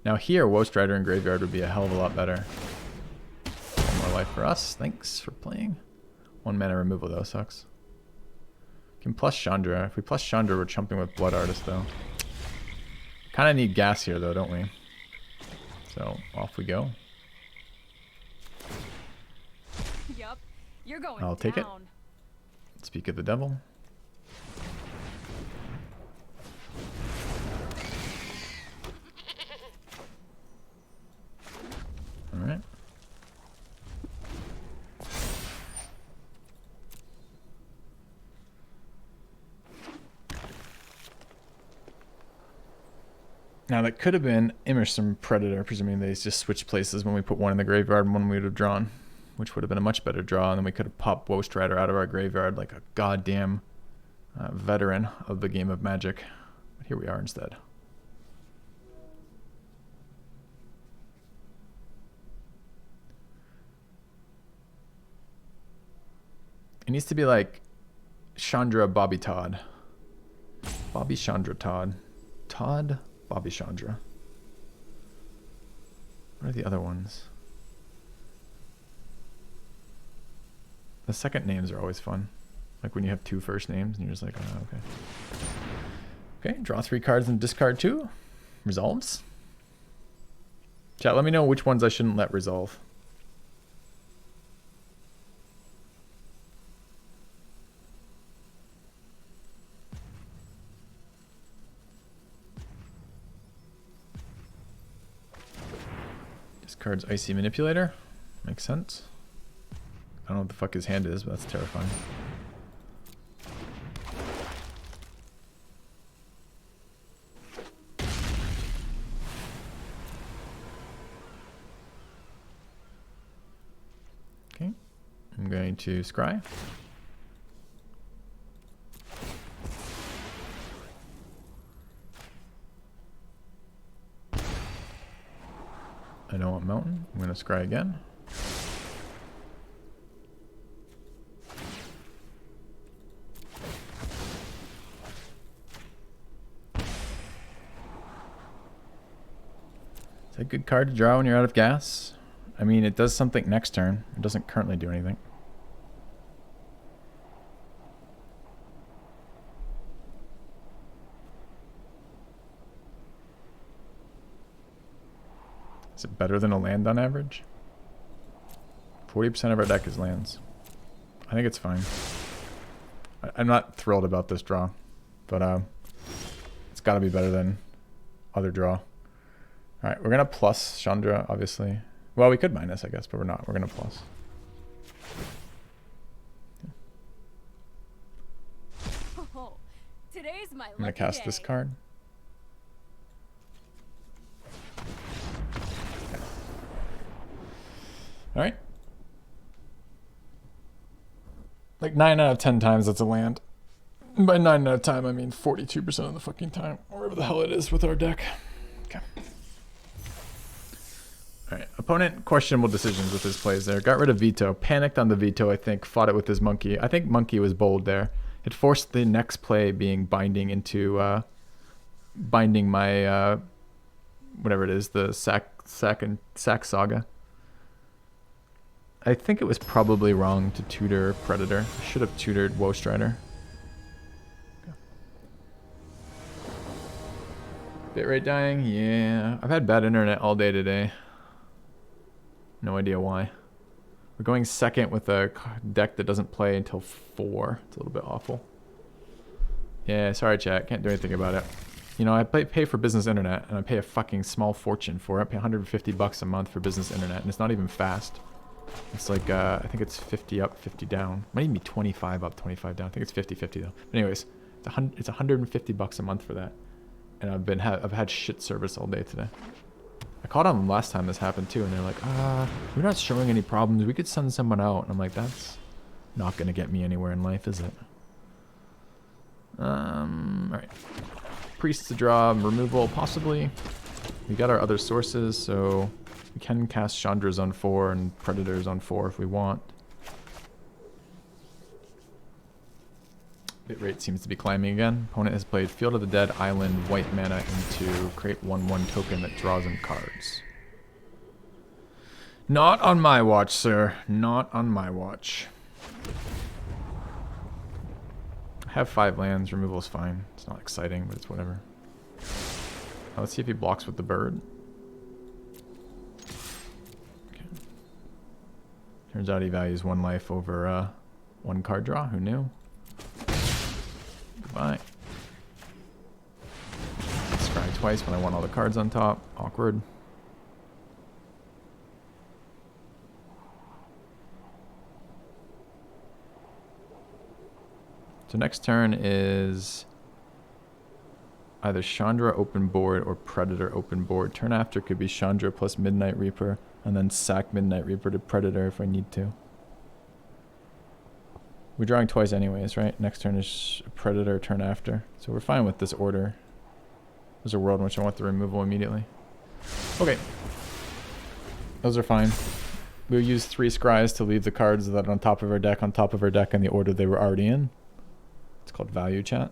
Now here, Woe Strider and Graveyard would be a hell of a lot better. 1 more life for us. Thanks for playing. 1 mana removal though, sucks. Can plus Chandra. If we plus Chandra, we're chumping with Blood Artist though. Kinda need gas here though, don't we? So, off we go. Yup, you're going I'll take it. down. Speak of the devil. Alright. Now that could have been Immersum Predator, presuming they just switched places when we put 1 in the graveyard and 1 we would have drawn, which would have been a much better draw, and then we could have popped Woe Strider out of our graveyard like a goddamn veteran of the game of Magic. But here we are instead. It needs to be like Chandra Bobby Todd. Bobby Chandra Todd. Todd Bobby Chandra. What are the other ones? The second names are always fun. Like when you have 2 first names and you're just like, oh, okay. Okay, draw 3 cards and discard 2. Resolves. Chat, let me know which ones I shouldn't let resolve. Discards Icy Manipulator. Makes sense. I don't know what the fuck his hand is, but that's terrifying. Okay. I'm going to scry. I don't want mountain. I'm going to scry again. Is that a good card to draw when you're out of gas? I mean, it does something next turn. It doesn't currently do anything. Is it better than a land on average? 40% of our deck is lands. I think it's fine. I'm not thrilled about this draw, but it's got to be better than other draw. All right, we're going to plus Chandra, obviously. Well, we could minus, I guess, but we're not. We're going to plus. Oh, today's my I'm going to cast this card. All right. Like 9 out of 10 times that's a land. And by 9 out of 10, I mean 42% of the fucking time. Wherever the hell it is with our deck. Okay. All right. Opponent questionable decisions with his plays there. Got rid of veto. Panicked on the veto, I think. Fought it with his monkey. I think monkey was bold there. It forced the next play being binding into... binding my... whatever it is. The sack saga. I think it was probably wrong to tutor Predator. I should have tutored Woe Strider. Okay. Bitrate dying? Yeah. I've had bad internet all day today. No idea why. We're going second with a deck that doesn't play until 4. It's a little bit awful. Yeah, sorry chat. Can't do anything about it. You know, I pay for business internet, and I pay a fucking small fortune for it. I pay $150 a month for business internet, and it's not even fast. It's like, I think it's 50 up, 50 down. Might even be 25 up, 25 down. I think it's 50-50 though. But anyways, it's $150 a month for that. And I've had shit service all day today. I called on them last time this happened too, and they're like, we're not showing any problems. We could send someone out. And I'm like, that's not going to get me anywhere in life, is it? Alright. Priests to draw, removal, possibly. We got our other sources, so... we can cast Chandra's on 4 and Predators on 4 if we want. Bitrate seems to be climbing again. Opponent has played Field of the Dead, Island, white mana into create 1/1 token that draws in cards. Not on my watch, sir. Not on my watch. I have 5 lands. Removal is fine. It's not exciting, but it's whatever. Let's see if he blocks with the bird. Turns out he values 1 life over 1 card draw. Who knew? Goodbye. Scry twice when I want all the cards on top. Awkward. So next turn is either Chandra open board or Predator open board. Turn after could be Chandra plus Midnight Reaper. And then sack Midnight Reaper to Predator if I need to. We're drawing twice anyways, right? Next turn is Predator, turn after. So we're fine with this order. There's a world in which I want the removal immediately. Okay. Those are fine. We'll use 3 scries to leave the cards that are on top of our deck in the order they were already in. It's called value chat.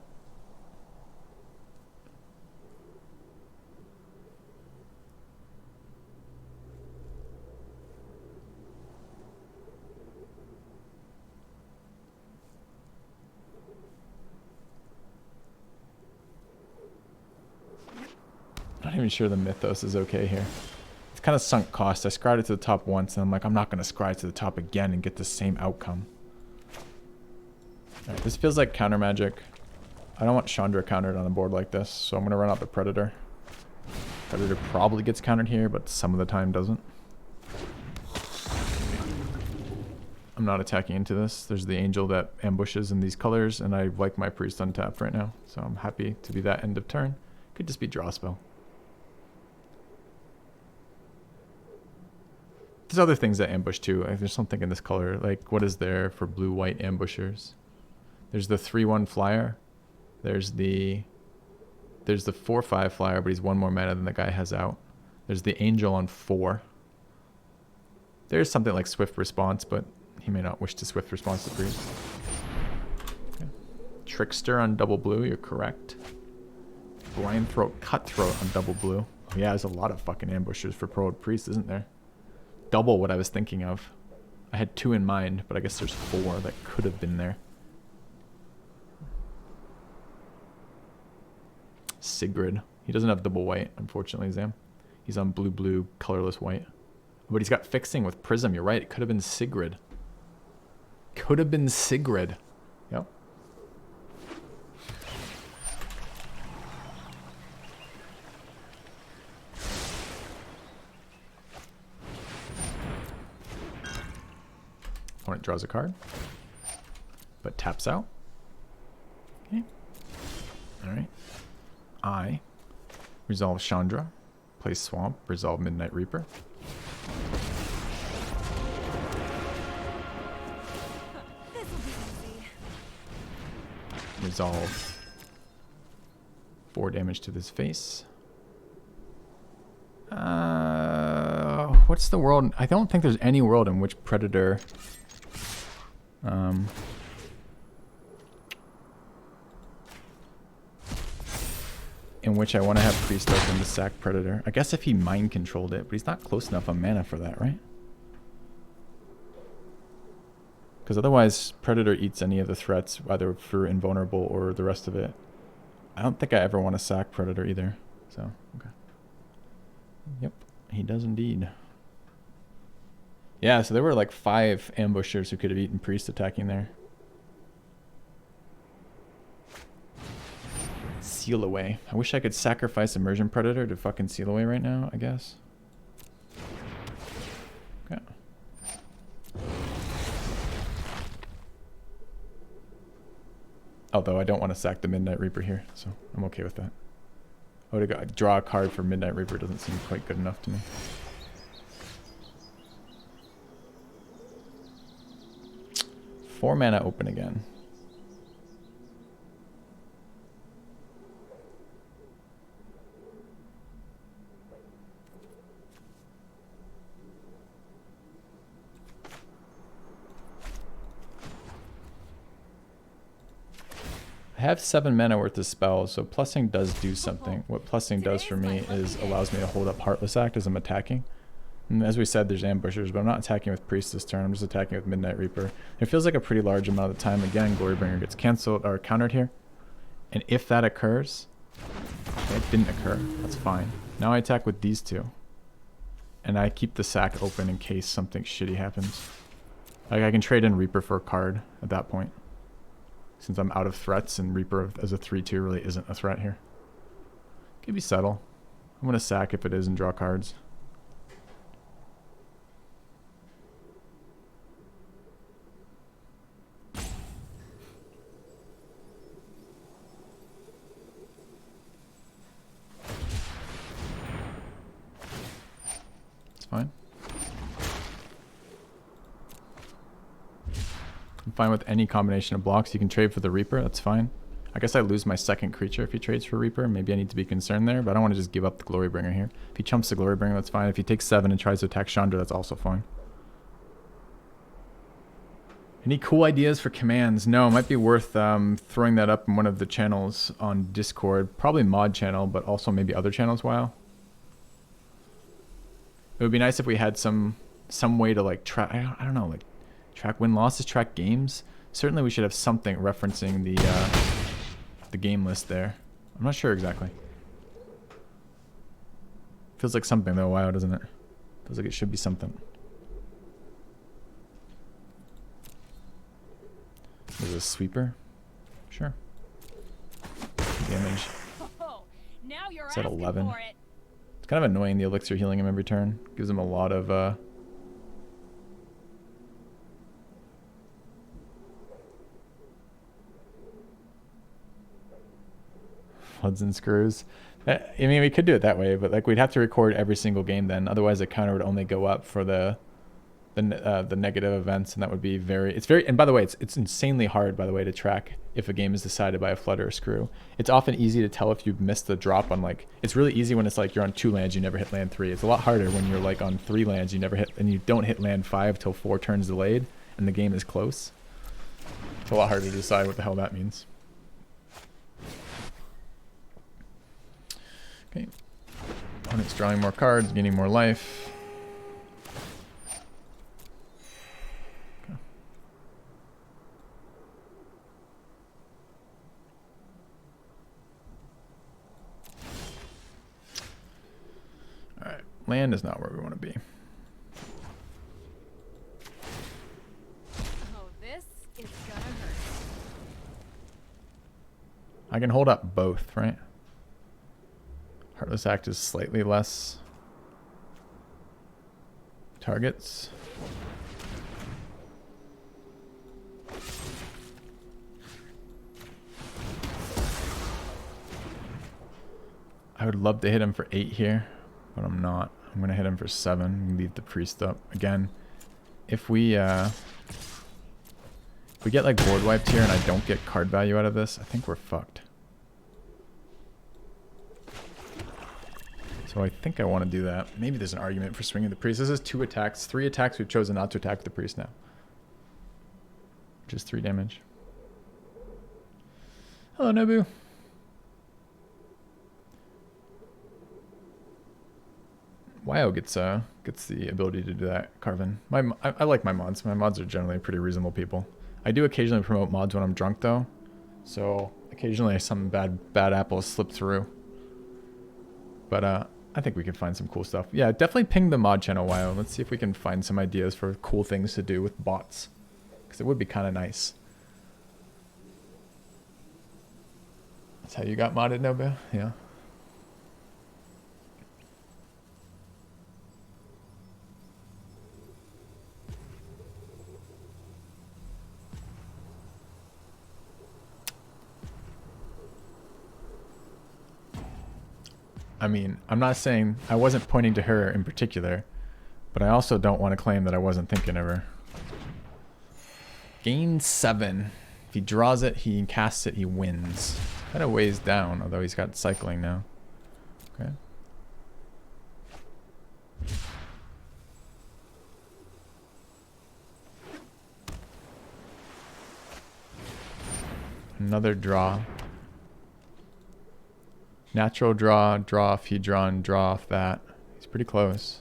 Not even sure the Mythos is okay here. It's kind of sunk cost. I scried it to the top once, and I'm like, I'm not going to scry it to the top again and get the same outcome. Alright, this feels like counter magic. I don't want Chandra countered on a board like this, so I'm going to run out the Predator. Predator probably gets countered here, but some of the time doesn't. I'm not attacking into this. There's the Angel that ambushes in these colors, and I like my Priest untapped right now, so I'm happy to be that end of turn. Could just be draw spell. There's other things that ambush too. Like there's something in this color. Like what is there for blue-white ambushers? There's the 3/1 flyer. There's the 4/5 flyer, but he's 1 more mana than the guy has out. There's the Angel on 4. There's something like swift response, but he may not wish to swift response to priest. Okay. Trickster on double blue, you're correct. Blind throat, cutthroat on double blue. Oh, yeah, there's a lot of fucking ambushers for pro priest, isn't there? Double what I was thinking of. I had 2 in mind, but I guess there's 4 that could have been there. Sigrid. He doesn't have double white, unfortunately, Zam. He's on blue, colorless white. But he's got fixing with Prism. You're right. It could have been Sigrid. Could have been Sigrid. Yep. Opponent draws a card, but taps out. Okay. All right. I resolve Chandra, play Swamp, resolve Midnight Reaper. This'll be easy. Resolve 4 damage to this face. What's the world? I don't think there's any world in which Predator in which I want to have Priest open to sack Predator. I guess if he mind controlled it, but he's not close enough on mana for that, right? Because otherwise, Predator eats any of the threats, either for invulnerable or the rest of it. I don't think I ever want to sack Predator either. So, okay. Yep, he does indeed. Yeah, so there were like 5 ambushers who could have eaten Priest attacking there. Seal away. I wish I could sacrifice Immersion Predator to fucking seal away right now, I guess. Okay. Although I don't want to sack the Midnight Reaper here, so I'm okay with that. Oh, to draw a card for Midnight Reaper doesn't seem quite good enough to me. Four mana open again. I have 7 mana worth of spells, so plussing does do something. What plussing does for me is allows me to hold up Heartless Act as I'm attacking. And as we said, there's ambushers, but I'm not attacking with Priest this turn. I'm just attacking with Midnight Reaper. It feels like a pretty large amount of the time. Again, Glorybringer gets canceled or countered here. And if that occurs, it didn't occur. That's fine. Now I attack with these 2. And I keep the sack open in case something shitty happens. Like I can trade in Reaper for a card at that point. Since I'm out of threats and Reaper as a 3-2 really isn't a threat here. Could be subtle. I'm going to sack if it is and draw cards. It's fine. I'm fine with any combination of blocks. You can trade for the Reaper, that's fine. I guess I lose my second creature if he trades for Reaper. Maybe I need to be concerned there, but I don't want to just give up the Glorybringer here. If he chumps the Glorybringer, that's fine. If he takes 7 and tries to attack Chandra, that's also fine. Any cool ideas for commands? No, it might be worth throwing that up in one of the channels on Discord. Probably mod channel, but also maybe other channels, wow. It would be nice if we had some way to like track, I don't know, like track win losses, track games. Certainly we should have something referencing the game list there. I'm not sure exactly. Feels like something though, wow, doesn't it? Feels like it should be something. There's a sweeper. Sure. Damage. Oh, now you're It's at asking 11. for it. It's kind of annoying, the elixir healing him every turn. Gives him a lot of floods and screws. I mean, we could do it that way, but like we'd have to record every single game then. Otherwise the counter would only go up for the the negative events, and that would be it's very, and by the way, it's insanely hard, by the way, to track if a game is decided by a flood or a screw. It's often easy to tell if you've missed the drop on, like, it's really easy when it's like you're on 2 lands, you never hit land 3. It's a lot harder when you're like on 3 lands, you never hit, and you don't hit land 5 till 4 turns delayed and the game is close. It's a lot harder to decide what the hell that means. Okay, opponent's drawing more cards, gaining more life. Alright, land is not where we want to be. Oh, this is gonna hurt. I can hold up both, right? Heartless Act is slightly less targets. I would love to hit him for 8 here, but I'm not. I'm gonna hit him for 7 and leave the priest up. Again, if we get like board wiped here and I don't get card value out of this, I think we're fucked. So I think I want to do that. Maybe there's an argument for swinging the priest. This is 2 attacks. 3 attacks we've chosen not to attack the priest now. Which is 3 damage. Hello, Nobu. Wyo gets the ability to do that, Carvin. I like my mods. My mods are generally pretty reasonable people. I do occasionally promote mods when I'm drunk though. So occasionally some bad apples slip through. But I think we can find some cool stuff. Yeah, definitely ping the mod channel, Wyo. Let's see if we can find some ideas for cool things to do with bots. Because it would be kind of nice. That's how you got modded, Nobu? Yeah. I mean, I'm not saying, I wasn't pointing to her in particular, but I also don't want to claim that I wasn't thinking of her. Gain 7. If he draws it, he casts it, he wins. Kind of weighs down, although he's got cycling now. Okay. Another draw. Natural draw, draw off Hedron, draw off that. He's pretty close.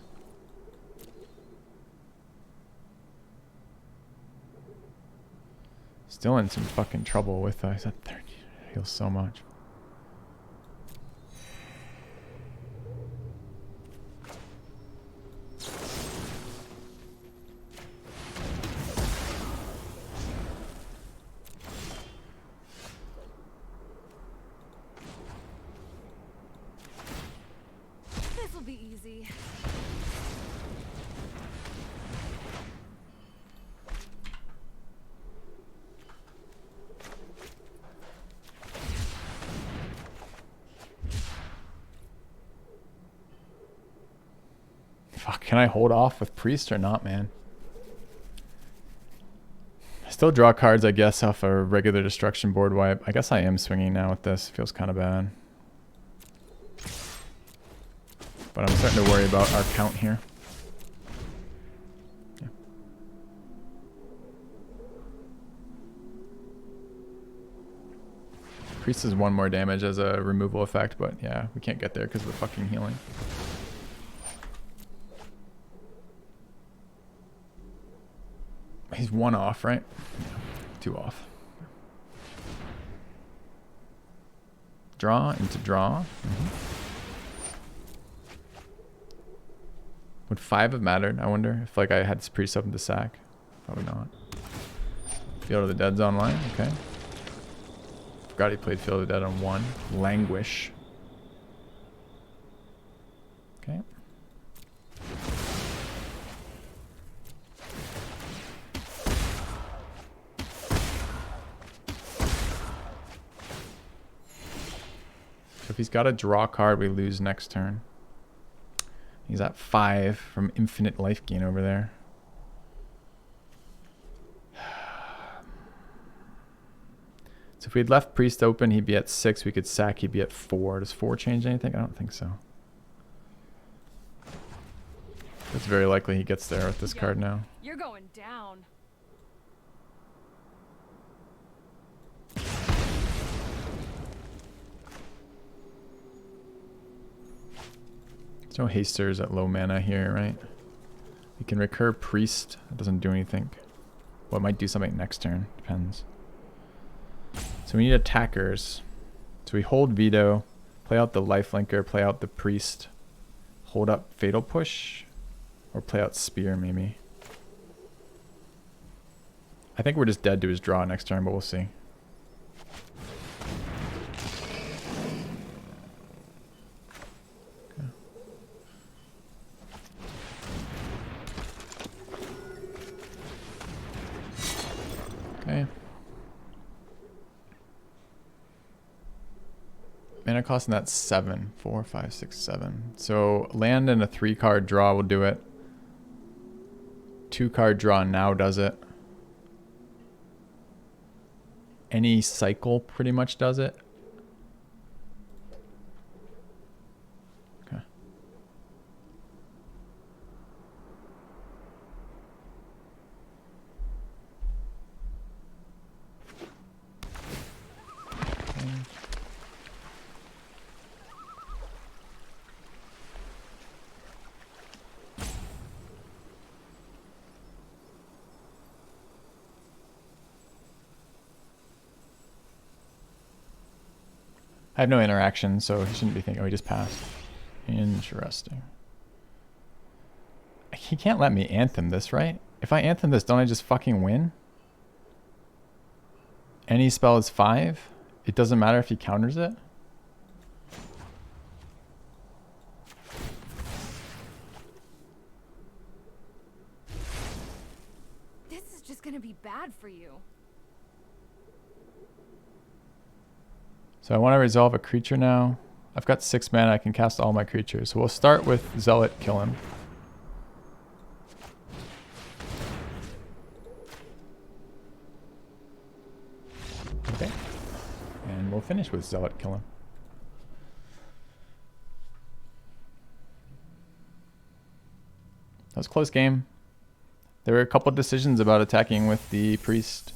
Still in some fucking trouble with us. He's at 30. Heals so much. This'll be easy. Fuck, can I hold off with priest or not, man? I still draw cards, I guess, off a regular destruction board wipe. I guess I am swinging now with this. Feels kind of bad. But I'm starting to worry about our count here. Yeah. Priest is 1 more damage as a removal effect, but yeah, we can't get there because of the fucking healing. He's 1 off, right? Yeah, 2 off. Draw into draw. Would 5 have mattered? I wonder if like I had this priest up into sack. Probably not. Field of the Dead's online. Okay. Forgot he played Field of the Dead on 1. Languish. Okay. So if he's got a draw card, we lose next turn. He's at 5 from infinite life gain over there. So if we'd left priest open, he'd be at 6. We could sack, he'd be at 4. Does 4 change anything? I don't think so. It's very likely he gets there with this card now. You're going down. There's no hasters at low mana here, right? We can recur priest. It doesn't do anything. Well, it might do something next turn. Depends. So we need attackers. So we hold veto, play out the lifelinker, play out the priest, hold up fatal push, or play out spear maybe. I think we're just dead to his draw next turn, but we'll see. Okay. Mana cost in that 7. 4, 5, 6, 7. So land and a 3-card draw will do it. 2-card draw now does it. Any cycle pretty much does it. Okay. I have no interaction, so he shouldn't be thinking, oh, he just passed. Interesting. He can't let me anthem this, right? If I anthem this, don't I just fucking win? Any spell is 5? It doesn't matter if he counters it? This is just gonna be bad for you. So I want to resolve a creature now. I've got 6 mana, I can cast all my creatures. So we'll start with Zealot, kill him. Okay. And we'll finish with Zealot, kill him. That was a close game. There were a couple decisions about attacking with the priest.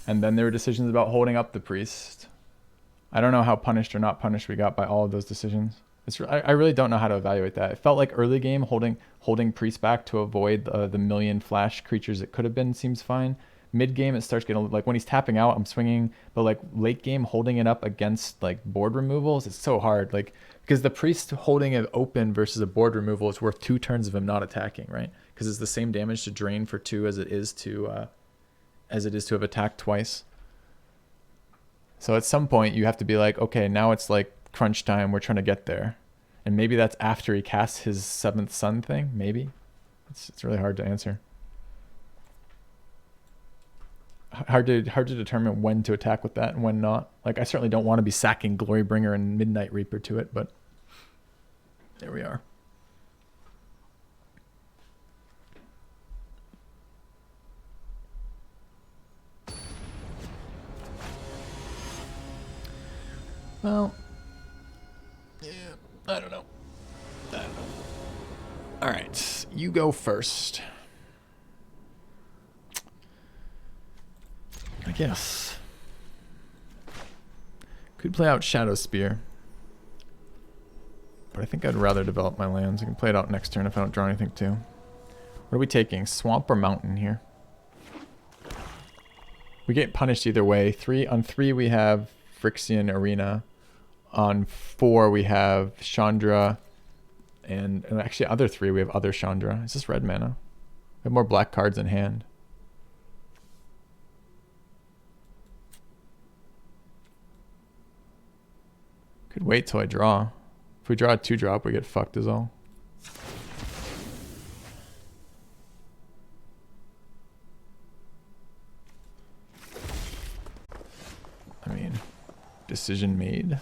And then there were decisions about holding up the priest. I don't know how punished or not punished we got by all of those decisions. I really don't know how to evaluate that. It felt like early game holding priest back to avoid the million flash creatures it could have been seems fine. Mid game it starts getting like when he's tapping out I'm swinging, but like late game holding it up against like board removals it's so hard, like because the priest holding it open versus a board removal is worth 2 turns of him not attacking, right? Because it's the same damage to drain for 2 as it is to have attacked twice. So at some point you have to be like, okay, now it's like crunch time, we're trying to get there. And maybe that's after he casts his 7th sun thing, maybe. It's really hard to answer. Hard to determine when to attack with that and when not. Like I certainly don't want to be sacking Glorybringer and Midnight Reaper to it, but there we are. Well, yeah, I don't know. All right, you go first. I guess. Could play out Shadow Spear. But I think I'd rather develop my lands. I can play it out next turn if I don't draw anything too. What are we taking? Swamp or Mountain here? We get punished either way. On 3 we have Phyrexian Arena. On 4 we have Chandra, and actually other 3 we have other Chandra. Is this red mana? We have more black cards in hand. Could wait till I draw. If we draw a 2-drop, we get fucked is all. I mean, decision made.